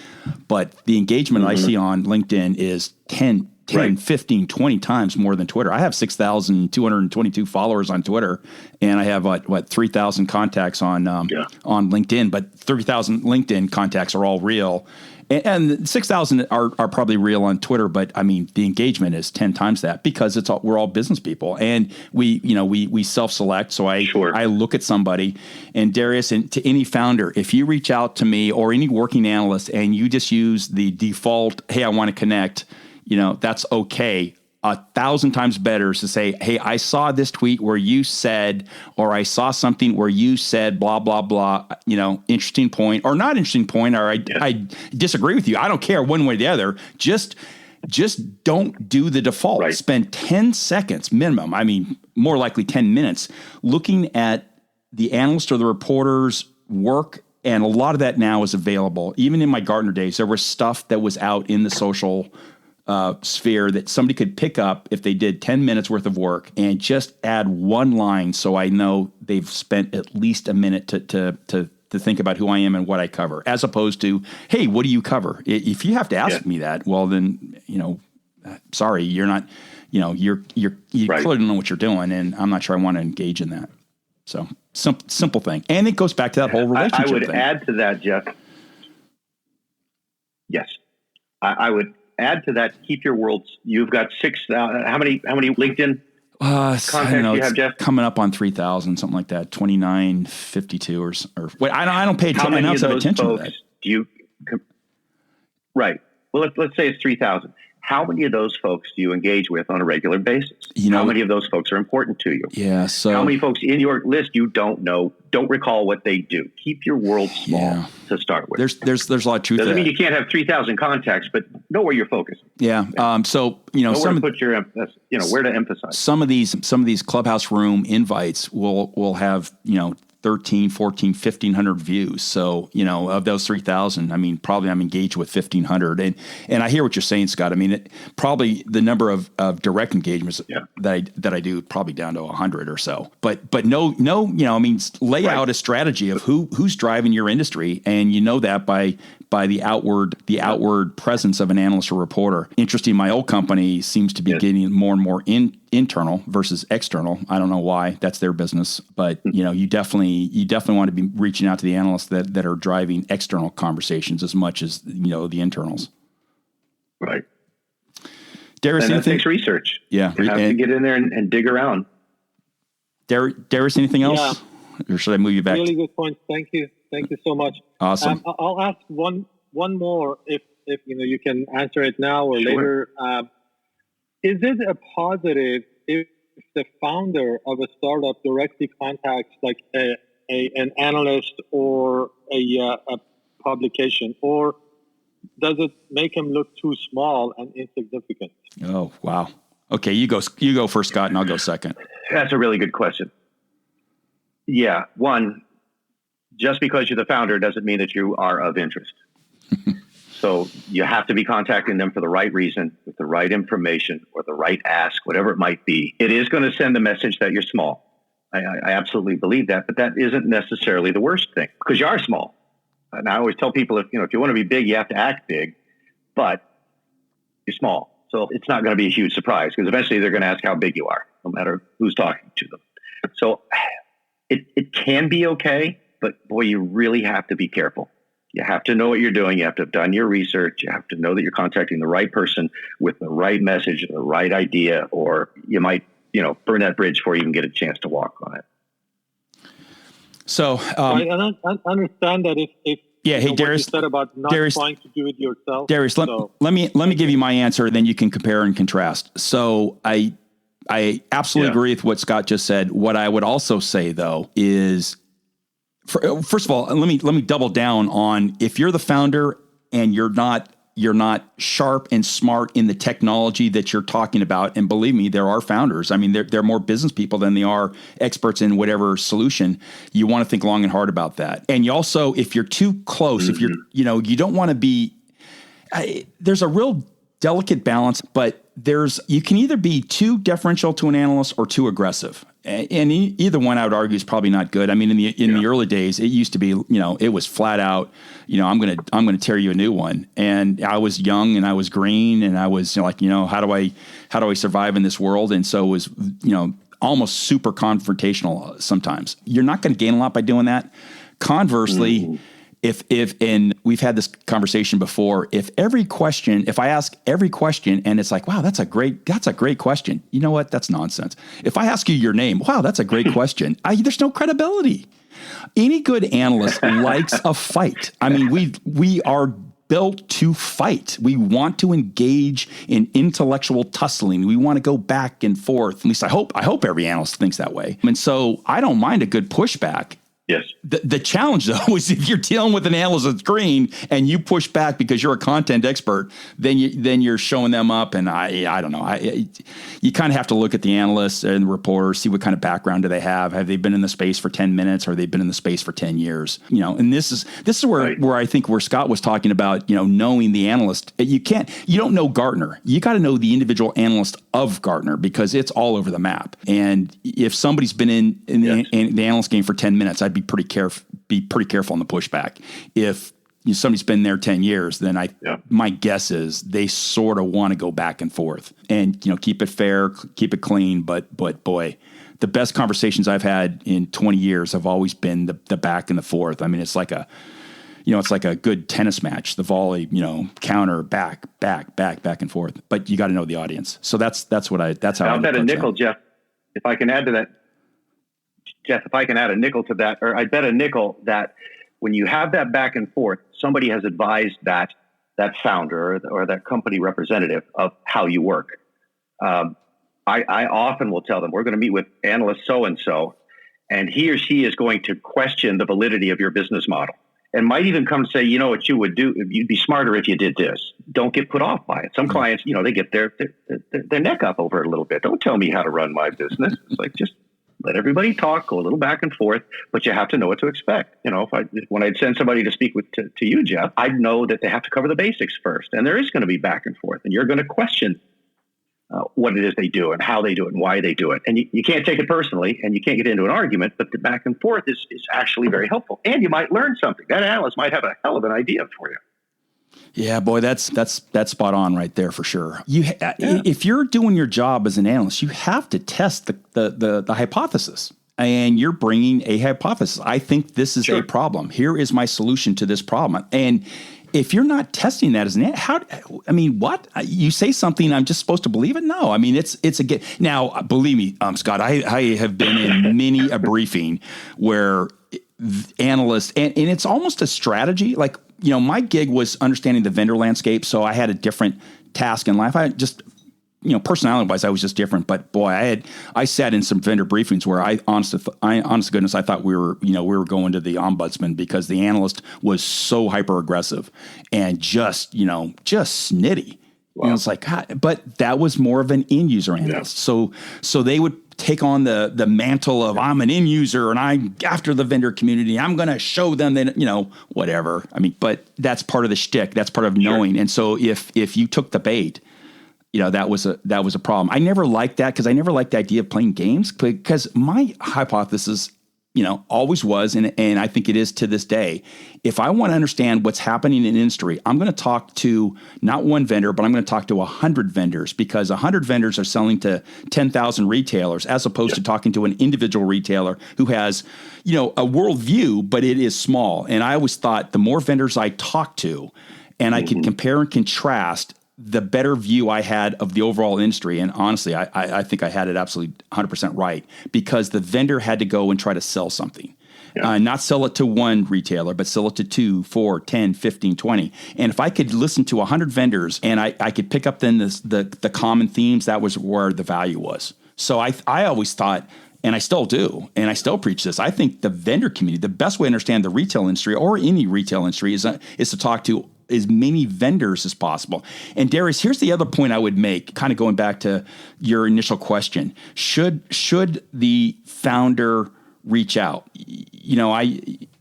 but the engagement I see on LinkedIn is 10, 15, 20 times more than Twitter. I have 6,222 followers on Twitter, and I have 3,000 contacts on LinkedIn, but 30,000 LinkedIn contacts are all real. And 6,000 are probably real on Twitter, but I mean, the engagement is 10 times that because we're all business people, and we self-select. So I look at somebody, and Darius, and to any founder, if you reach out to me or any working analyst and you just use the default, hey, I want to connect, that's okay. 1,000 times better is to say, hey, I saw this tweet where you said, or I saw something where you said, blah, blah, blah, interesting point or not interesting point, or I disagree with you. I don't care one way or the other. Just don't do the default. Right. Spend 10 seconds minimum. I mean, more likely 10 minutes looking at the analyst or the reporter's work. And a lot of that now is available. Even in my Gartner days, there was stuff that was out in the social sphere that somebody could pick up if they did 10 minutes worth of work and just add one line so I know they've spent at least a minute to think about who I am and what I cover, as opposed to, hey, what do you cover? If you have to ask me that, well, then, sorry, you're not, you clearly don't know what you're doing, and I'm not sure I want to engage in that. So simple thing. And it goes back to that whole relationship I would thing. add to that, Jeff. Yes. I would add to that, keep your worlds. You've got 6,000. How many LinkedIn contacts do you have, Jeff? Coming up on 3,000, something like that. 2,952 or wait. I don't pay attention. I don't have attention to that. Do you? Right. Well, let's say it's 3,000. How many of those folks do you engage with on a regular basis? How many of those folks are important to you? Yeah. So how many folks in your list you don't know, don't recall what they do? Keep your world small to start with. There's a lot of truth. Doesn't mean you can't have 3,000 contacts, but know where you're focused. Yeah. So know where to put your where to emphasize. Some of these Clubhouse room invites will have 13, 14, 1,500 views. So, of those 3,000, I mean, probably I'm engaged with 1,500. And I hear what you're saying, Scott. I mean, probably the number of direct engagements that I do probably down to 100 or so. But no, lay out a strategy of who's driving your industry, and that by the outward presence of an analyst or reporter. Interesting, my old company seems to be getting more and more internal versus external. I don't know why. That's their business, but you definitely want to be reaching out to the analysts that are driving external conversations as much as the internals. Right. Darius, and that takes research. Yeah, you have to get in there and dig around. Darius, anything else, or should I move you back? Really good point. Thank you so much. Awesome. I'll ask one more if you can answer it now or later. Is it a positive if the founder of a startup directly contacts like an analyst or a publication, or does it make him look too small and insignificant? Oh, wow. Okay, you go first, Scott, and I'll go second. That's a really good question. Yeah, one, just because you're the founder doesn't mean that you are of interest. So you have to be contacting them for the right reason, with the right information, or the right ask, whatever it might be. It is going to send the message that you're small. I absolutely believe that, but that isn't necessarily the worst thing because you are small. And I always tell people if you want to be big, you have to act big, but you're small. So it's not going to be a huge surprise because eventually they're going to ask how big you are, no matter who's talking to them. So it can be okay, but boy, you really have to be careful. You have to know what you're doing. You have to have done your research. You have to know that you're contacting the right person with the right message, the right idea, or you might, burn that bridge before you even get a chance to walk on it. So I understand that if hey, Darius, what you said about not trying to do it yourself. Darius, let me give you my answer, then you can compare and contrast. So I absolutely agree with what Scott just said. What I would also say though is, first of all, let me double down on if you're the founder and you're not sharp and smart in the technology that you're talking about. And believe me, there are founders. I mean, they're more business people than they are experts in whatever solution. You want to think long and hard about that. And you also, if you're too close, if you're, you don't want to be, there's a real delicate balance, but you can either be too deferential to an analyst or too aggressive. And either one, I would argue, is probably not good. I mean, in the early days, it used to be, it was flat out, I'm gonna tear you a new one. And I was young and I was green and I was how do I survive in this world? And so it was, almost super confrontational sometimes. You're not going to gain a lot by doing that. Conversely, and we've had this conversation before, if I ask every question and it's like, wow, that's a great question. You know what? That's nonsense. If I ask you your name, wow, that's a great question. There's no credibility. Any good analyst likes a fight. I mean, we are built to fight. We want to engage in intellectual tussling. We want to go back and forth. At least I hope every analyst thinks that way. And so I don't mind a good pushback. Yes. The challenge, though, is if you're dealing with an analyst that's green and you push back because you're a content expert, then you're showing them up. And I don't know. You kind of have to look at the analysts and the reporters, see what kind of background do they have. Have they been in the space for 10 minutes or have they been in the space for 10 years? And this is where I think where Scott was talking about, knowing the analyst. You don't know Gartner. You got to know the individual analyst of Gartner because it's all over the map. And if somebody's been in the analyst game for 10 minutes, I'd be pretty careful on the pushback. If somebody's been there 10 years, then my guess is they sort of want to go back and forth and, keep it fair, keep it clean. But boy, the best conversations I've had in 20 years have always been the back and the forth. I mean, it's like it's like a good tennis match, the volley, counter, back and forth, but you got to know the audience. So that's how I'll bet a nickel, Jeff, if I can add to that. Jeff, if I can add a nickel to that, or I bet a nickel that when you have that back and forth, somebody has advised that founder or that company representative of how you work. I often will tell them, we're going to meet with analyst so-and-so, and he or she is going to question the validity of your business model and might even come say, what you would do, you'd be smarter if you did this. Don't get put off by it. Some clients, they get their neck up over it a little bit. Don't tell me how to run my business. It's like, just let everybody talk, go a little back and forth, but you have to know what to expect. When I'd send somebody to speak to you, Jeff, I'd know that they have to cover the basics first, and there is going to be back and forth, and you're going to question what it is they do and how they do it and why they do it. And you can't take it personally, and you can't get into an argument, but the back and forth is actually very helpful, and you might learn something. That analyst might have a hell of an idea for you. Yeah, boy, that's spot on right there for sure. If you're doing your job as an analyst, you have to test the hypothesis, and you're bringing a hypothesis. I think this is a problem. Here is my solution to this problem. And if you're not testing that as an what? You say something, I'm just supposed to believe it? No, I mean, it's a now, believe me, Scott, I have been in many a briefing where analysts, and it's almost a strategy. Like, my gig was understanding the vendor landscape. So I had a different task in life. I just, personality wise, I was just different, but boy, I sat in some vendor briefings where honest to goodness, I thought we were going to the ombudsman because the analyst was so hyper aggressive and just snitty. Wow. And it's like, God, but that was more of an end user analyst. Yeah. So they would take on the mantle of, I'm an end user and I'm after the vendor community. I'm going to show them that, whatever. I mean, but that's part of the shtick. That's part of knowing. And so if you took the bait, that was a problem. I never liked that because I never liked the idea of playing games, because my hypothesis, always was, and I think it is to this day, if I want to understand what's happening in industry, I'm going to talk to not one vendor, but I'm going to talk to 100 vendors, because 100 vendors are selling to 10,000 retailers, as opposed to talking to an individual retailer who has, a worldview, but it is small. And I always thought the more vendors I talked to and I could compare and contrast, the better view I had of the overall industry. And honestly, I think I had it absolutely 100% right, because the vendor had to go and try to sell something. Not sell it to one retailer, but sell it to 2, 4, 10, 15, 20. And if I could listen to 100 vendors and I could pick up then the common themes, that was where the value was. So I always thought, and I still do, and I still preach this, I think the vendor community, the best way to understand the retail industry or any retail industry is to talk to as many vendors as possible. And Darius, here's the other point I would make, kind of going back to your initial question. Should the founder reach out?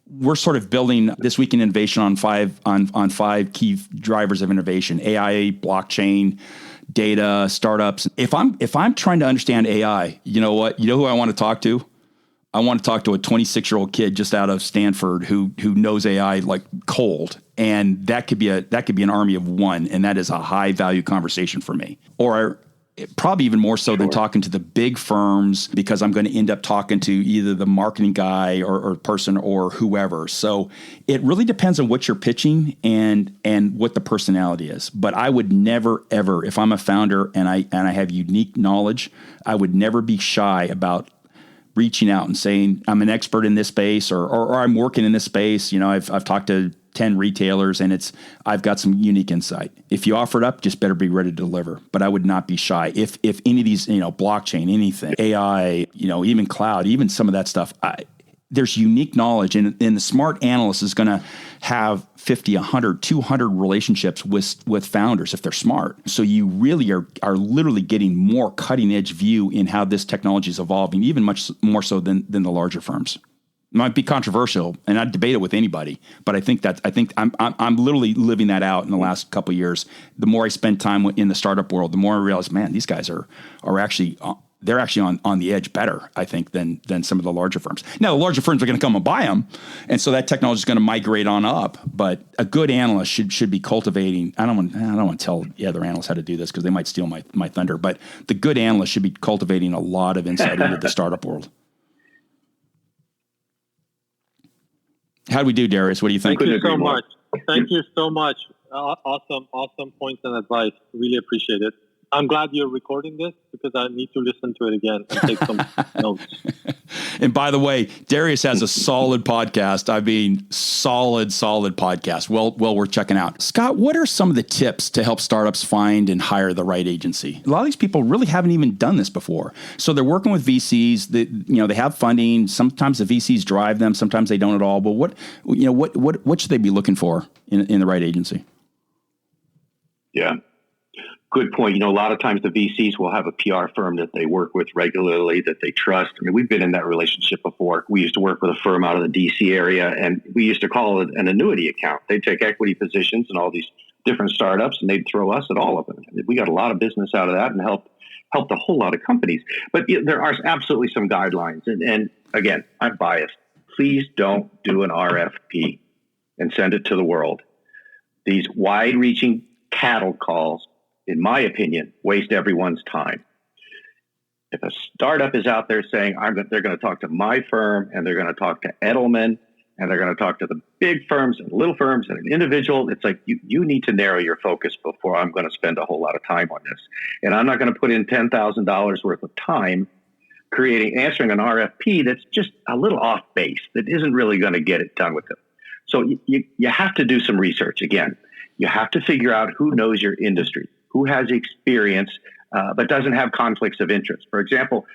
We're sort of building This Week in Innovation on five key drivers of innovation: AI, blockchain, data, startups. If I'm trying to understand AI, you know what? You know who I want to talk to? I want to talk to a 26-year-old kid just out of Stanford who knows AI like cold, and that could be an army of one, and that is a high value conversation for me. Or probably even more so than talking to the big firms, because I'm going to end up talking to either the marketing guy or person or whoever. So it really depends on what you're pitching and what the personality is. But I would never ever, if I'm a founder and I have unique knowledge, I would never be shy about reaching out and saying, I'm an expert in this space, or I'm working in this space. I've talked to 10 retailers and I've got some unique insight. If you offer it up, just better be ready to deliver. But I would not be shy. If any of these, blockchain, anything, AI, even cloud, even some of that stuff, there's unique knowledge, and the smart analyst is going to have 50, 100, 200 relationships with founders if they're smart. So you really are literally getting more cutting edge view in how this technology is evolving, even much more so than the larger firms. It might be controversial, and I'd debate it with anybody, but I think I'm literally living that out in the last couple of years. The more I spend time in the startup world, the more I realize, man, these guys are actually they're actually on the edge better, I think, than some of the larger firms. Now, the larger firms are going to come and buy them, and so that technology is going to migrate on up. But a good analyst should be cultivating. I don't want to tell the other analysts how to do this because they might steal my thunder. But the good analyst should be cultivating a lot of insight into the startup world. How do we do, Darius? What do you think? Thank you so much. Thank you so much. Awesome points and advice. Really appreciate it. I'm glad you're recording this because I need to listen to it again and take some notes. And by the way, Darius has a solid podcast. I mean, solid podcast. Well worth checking out. Scott, what are some of the tips to help startups find and hire the right agency? A lot of these people really haven't even done this before. So they're working with VCs. They have funding. Sometimes the VCs drive them. Sometimes they don't at all. But what should they be looking for in the right agency? Yeah. Good point. A lot of times the VCs will have a PR firm that they work with regularly, that they trust. I mean, we've been in that relationship before. We used to work with a firm out of the DC area, and we used to call it an annuity account. They'd take equity positions in all these different startups, and they'd throw us at all of them. We got a lot of business out of that and helped a whole lot of companies. But there are absolutely some guidelines. And again, I'm biased. Please don't do an RFP and send it to the world. These wide-reaching cattle calls, in my opinion, waste everyone's time. If a startup is out there saying they're going to talk to my firm, and they're going to talk to Edelman, and they're going to talk to the big firms and little firms and an individual, it's like you need to narrow your focus before I'm going to spend a whole lot of time on this. And I'm not going to put in $10,000 worth of time answering an RFP that's just a little off base, that isn't really going to get it done with them. So you have to do some research. Again, you have to figure out who knows your industry, who has experience, but doesn't have conflicts of interest. For example,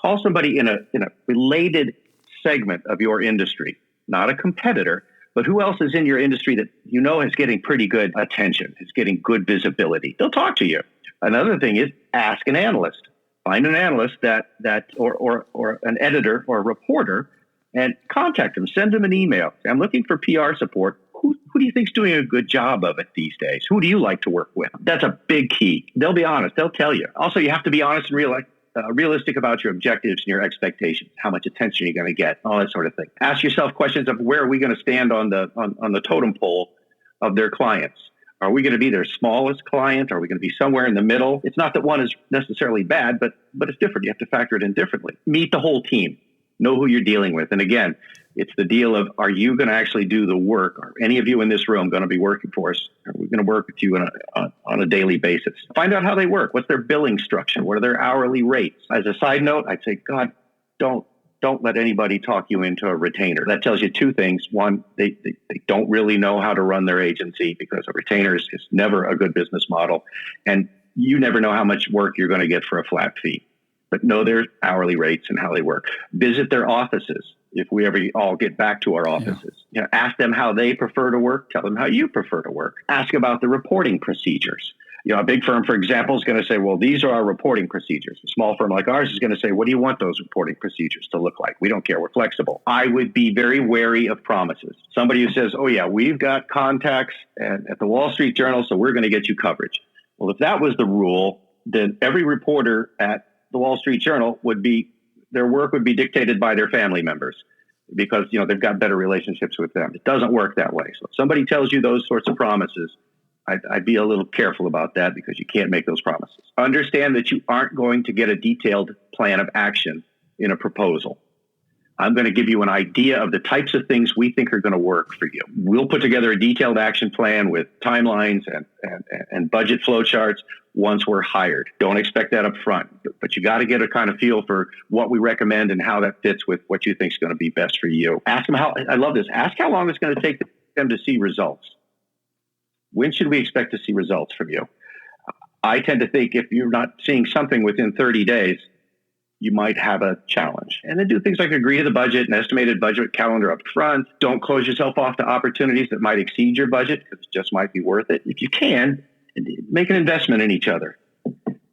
call somebody in a related segment of your industry, not a competitor, but who else is in your industry that is getting pretty good attention, is getting good visibility. They'll talk to you. Another thing is ask an analyst. Find an analyst or an editor or a reporter, and contact them. Send them an email. I'm looking for PR support. who do you think's doing a good job of it these days? Who do you like to work with? That's a big key. They'll be honest. They'll tell you. Also, you have to be honest and realistic about your objectives and your expectations, how much attention you're going to get, all that sort of thing. Ask yourself questions of where are we going to stand on the totem pole of their clients? Are we going to be their smallest client? Are we going to be somewhere in the middle? It's not that one is necessarily bad, but it's different. You have to factor it in differently. Meet the whole team. Know who you're dealing with. And again, it's the deal of, are you going to actually do the work? Are any of you in this room going to be working for us? Are we going to work with you on a daily basis? Find out how they work. What's their billing structure? What are their hourly rates? As a side note, I'd say, God, don't let anybody talk you into a retainer. That tells you two things. One, they don't really know how to run their agency, because a retainer is never a good business model. And you never know how much work you're going to get for a flat fee. But know their hourly rates and how they work. Visit their offices. If we ever all get back to our offices, ask them how they prefer to work. Tell them how you prefer to work. Ask about the reporting procedures. A big firm, for example, is going to say, well, these are our reporting procedures. A small firm like ours is going to say, what do you want those reporting procedures to look like? We don't care. We're flexible. I would be very wary of promises. Somebody who says, oh, yeah, we've got contacts at the Wall Street Journal, so we're going to get you coverage. Well, if that was the rule, then every reporter at the Wall Street Journal their work would be dictated by their family members, because, they've got better relationships with them. It doesn't work that way. So if somebody tells you those sorts of promises, I'd be a little careful about that, because you can't make those promises. Understand that you aren't going to get a detailed plan of action in a proposal. I'm going to give you an idea of the types of things we think are going to work for you. We'll put together a detailed action plan with timelines and budget flow charts once we're hired. Don't expect that up front, but you got to get a kind of feel for what we recommend and how that fits with what you think is going to be best for you. Ask them I love this. Ask how long it's going to take them to see results. When should we expect to see results from you? I tend to think if you're not seeing something within 30 days, you might have a challenge. And then do things like agree to the budget, an estimated budget calendar up front. Don't close yourself off to opportunities that might exceed your budget, because it just might be worth it. If you can, make an investment in each other.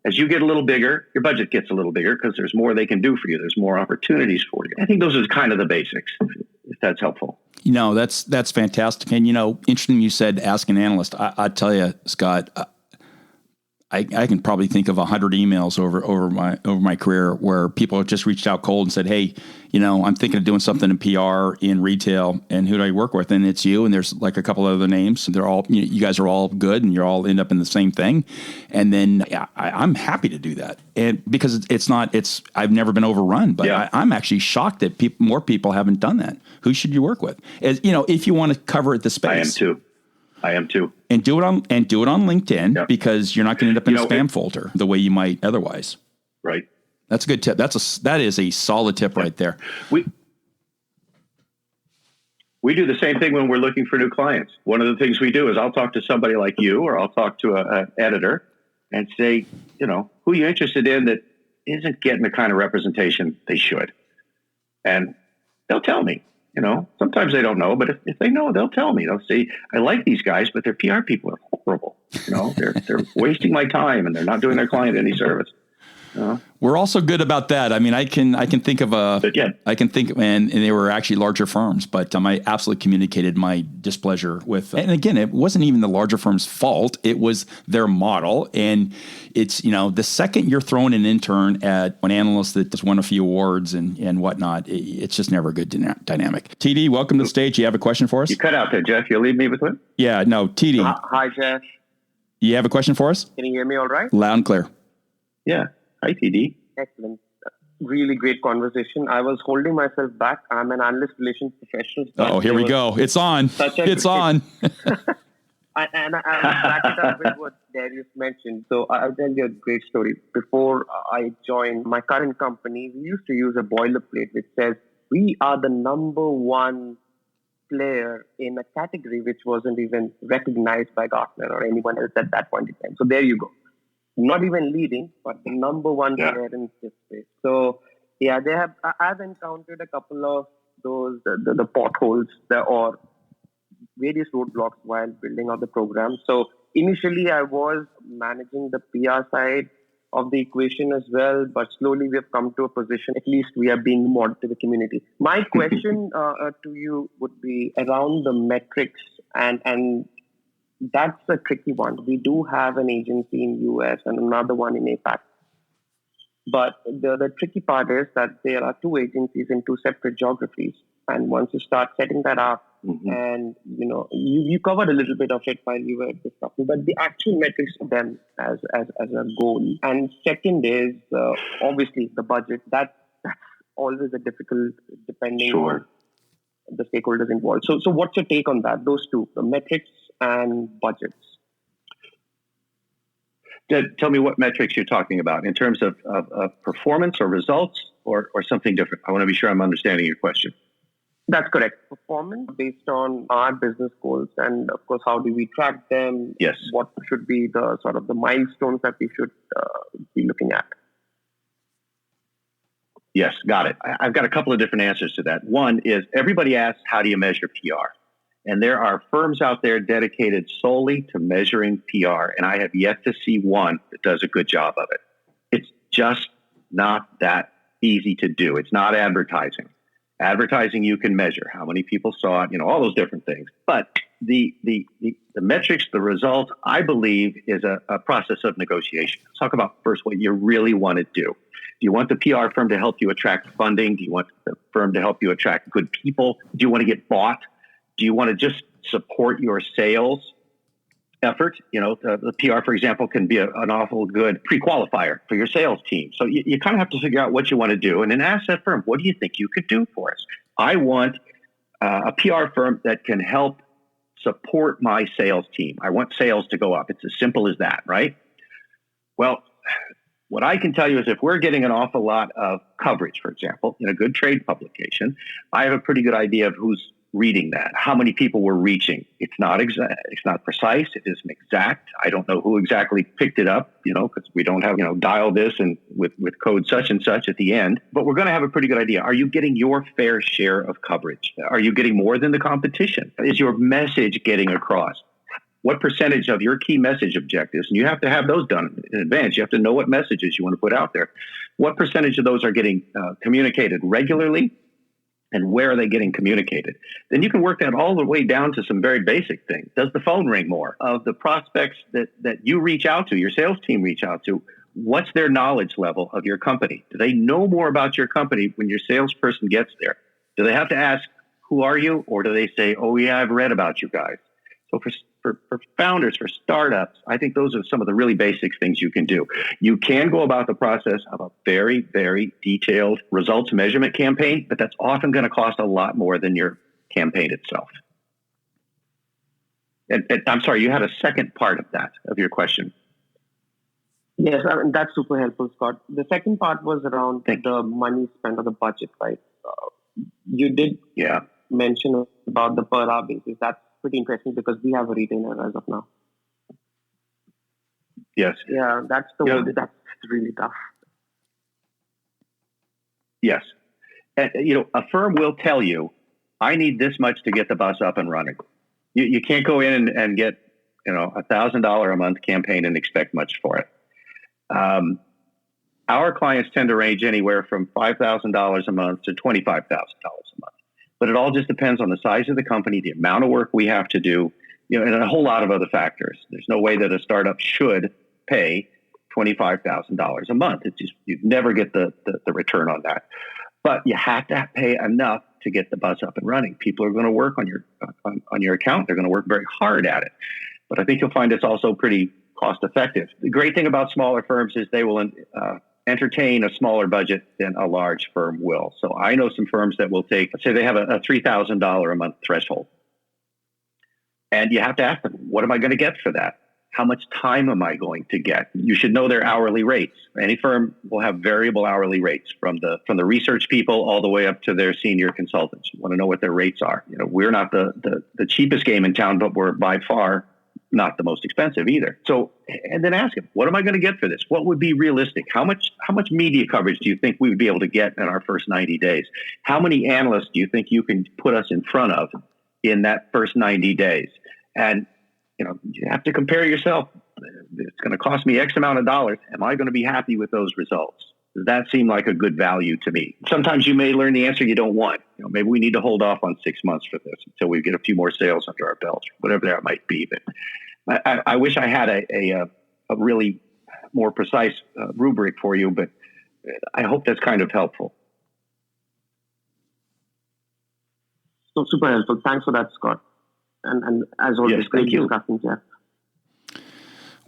As you get a little bigger, your budget gets a little bigger, because there's more they can do for you. There's more opportunities for you. I think those are kind of the basics, if that's helpful. That's fantastic. And, interesting you said ask an analyst. I tell you, Scott, I can probably think of 100 emails over my career where people have just reached out cold and said, hey, I'm thinking of doing something in PR, in retail, and who do I work with? And it's you, and there's like a couple other names. They're all, you guys are all good, and you're all end up in the same thing. And then I'm happy to do that. And because I've never been overrun, but I'm actually shocked that more people haven't done that. Who should you work with? As if you want to cover the space. I am too. And do it on LinkedIn, because you're not going to end up in a spam folder the way you might otherwise. Right. That's a good tip. That is a solid tip right there. We do the same thing when we're looking for new clients. One of the things we do is I'll talk to somebody like you, or I'll talk to an editor and say, who are you interested in that isn't getting the kind of representation they should? And they'll tell me. Sometimes they don't know, but if they know, they'll tell me. They'll say, I like these guys, but their PR people are horrible. They're wasting my time, and they're not doing their client any service. We're also good about that. I mean, I can think of and they were actually larger firms, but I absolutely communicated my displeasure with, and again, it wasn't even the larger firm's fault. It was their model. And it's, the second you're throwing an intern at an analyst that just won a few awards and whatnot, it's just never a good dynamic. TD, welcome to the stage. You have a question for us? You cut out there, Jeff. You'll leave me with one? Yeah, no, TD. Hi, Jeff. You have a question for us? Can you hear me all right? Loud and clear. Yeah. Hi, TD. Excellent. Really great conversation. I was holding myself back. I'm an analyst relations professional. Oh, here we go. It's on. It's on. And I'll back it up with what Darius mentioned. So I'll tell you a great story. Before I joined my current company, we used to use a boilerplate which says, we are the number one player in a category which wasn't even recognized by Gartner or anyone else at that point in time. So there you go. Not even leading, but the number one player in this space. So, I've encountered a couple of those, the potholes or various roadblocks while building out the program. So initially I was managing the PR side of the equation as well, but slowly we have come to a position, at least we are being more to the community. My question to you would be around the metrics And that's a tricky one. We do have an agency in US and another one in APAC. But the tricky part is that there are two agencies in two separate geographies. And once you start setting that up, and you covered a little bit of it while you were discussing, but the actual metrics for them as a goal. And second is obviously the budget. That's always a difficult, depending on the stakeholders involved. So what's your take on that? Those two, the metrics and budgets. Tell me what metrics you're talking about in terms of performance or results or something different. I want to be sure I'm understanding your question. That's correct. Performance based on our business goals, and of course, how do we track them? Yes. What should be the sort of the milestones that we should be looking at? Yes, got it. I've got a couple of different answers to that. One is everybody asks, how do you measure PR? And there are firms out there dedicated solely to measuring PR, and I have yet to see one that does a good job of it. It's just not that easy to do. It's not advertising. Advertising you can measure how many people saw it, all those different things. But the metrics, the results, I believe, is a process of negotiation. Let's talk about first what you really want to do. Do you want the PR firm to help you attract funding? Do you want the firm to help you attract good people? Do you want to get bought? Do you want to just support your sales effort? The PR, for example, can be an awful good pre-qualifier for your sales team. So you kind of have to figure out what you want to do and then ask that firm, what do you think you could do for us? I want a PR firm that can help support my sales team. I want sales to go up. It's as simple as that, right? Well, what I can tell you is if we're getting an awful lot of coverage, for example, in a good trade publication, I have a pretty good idea of who's reading that, how many people we're reaching. It's not exact, it's not precise, it isn't exact. I don't know who exactly picked it up, because we don't have, dial this and with code such and such at the end, but we're going to have a pretty good idea. Are you getting your fair share of coverage? Are you getting more than the competition? Is your message getting across? What percentage of your key message objectives, and you have to have those done in advance. You have to know what messages you want to put out there. What percentage of those are getting communicated regularly? And where are they getting communicated? Then you can work that all the way down to some very basic things. Does the phone ring more? Of the prospects that you reach out to, your sales team reach out to, what's their knowledge level of your company? Do they know more about your company when your salesperson gets there? Do they have to ask, who are you? Or do they say, oh, yeah, I've read about you guys? So for founders, for startups, I think those are some of the really basic things you can do. You can go about the process of a very, very detailed results measurement campaign, but that's often going to cost a lot more than your campaign itself. And I'm sorry, you had a second part of your question. Yes, that's super helpful, Scott. The second part was around the money spent on the budget, right? You did mention about the per hour basis. That's pretty interesting because we have a retainer as of now. Yes. Yeah, that's the one that's really tough. Yes. And, a firm will tell you, I need this much to get the bus up and running. You can't go in and get, $1,000 a month campaign and expect much for it. Our clients tend to range anywhere from $5,000 a month to $25,000 a month. But it all just depends on the size of the company, the amount of work we have to do, and a whole lot of other factors. There's no way that a startup should pay $25,000 a month. It's just, you'd never get the return on that. But you have to pay enough to get the bus up and running. People are going to work on your account. They're going to work very hard at it. But I think you'll find it's also pretty cost effective. The great thing about smaller firms is they will entertain a smaller budget than a large firm will. So I know some firms that will take, let's say they have a $3,000 a month threshold. And you have to ask them, what am I going to get for that? How much time am I going to get? You should know their hourly rates. Any firm will have variable hourly rates from the research people all the way up to their senior consultants. You want to know what their rates are. We're not the cheapest game in town, but we're by far not the most expensive either. So, and then ask him, what am I going to get for this? What would be realistic? How much media coverage do you think we would be able to get in our first 90 days? How many analysts do you think you can put us in front of in that first 90 days? And, you have to compare yourself. It's going to cost me X amount of dollars. Am I going to be happy with those results? Does that seem like a good value to me? Sometimes you may learn the answer you don't want. Maybe we need to hold off on 6 months for this until we get a few more sales under our belt, whatever that might be. But I wish I had a really more precise rubric for you, but I hope that's kind of helpful. So super helpful. Thanks for that, Scott. And as always, great discussion, Jeff.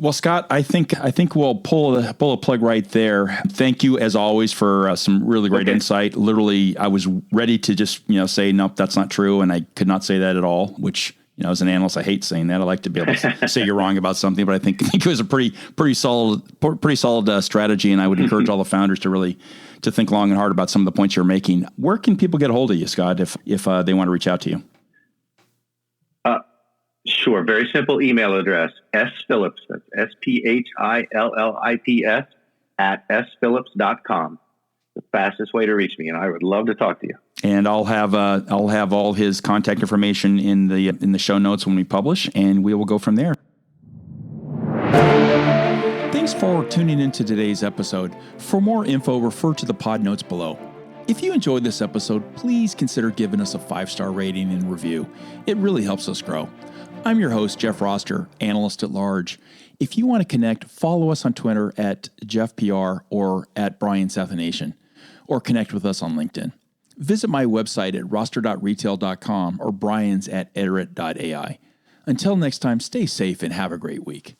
Well, Scott, I think we'll pull a plug right there. Thank you, as always, for some really great insight. Literally, I was ready to just say, nope, that's not true, and I could not say that at all. Which, as an analyst, I hate saying that. I like to be able to say you're wrong about something, but I think it was a pretty solid strategy, and I would encourage all the founders to think long and hard about some of the points you're making. Where can people get a hold of you, Scott, if they want to reach out to you? Sure. Very simple email address, sphillips, that's SPHILLIPS @sphillips.com. The fastest way to reach me, and I would love to talk to you. And I'll have all his contact information in the show notes when we publish, and we will go from there. Thanks for tuning into today's episode. For more info, refer to the pod notes below. If you enjoyed this episode, please consider giving us a 5-star rating and review. It really helps us grow. I'm your host, Jeff Roster, Analyst at Large. If you want to connect, follow us on Twitter at JeffPR or at Brian Sathianathan, or connect with us on LinkedIn. Visit my website at roster.retail.com or Brian's at Iterate.ai. Until next time, stay safe and have a great week.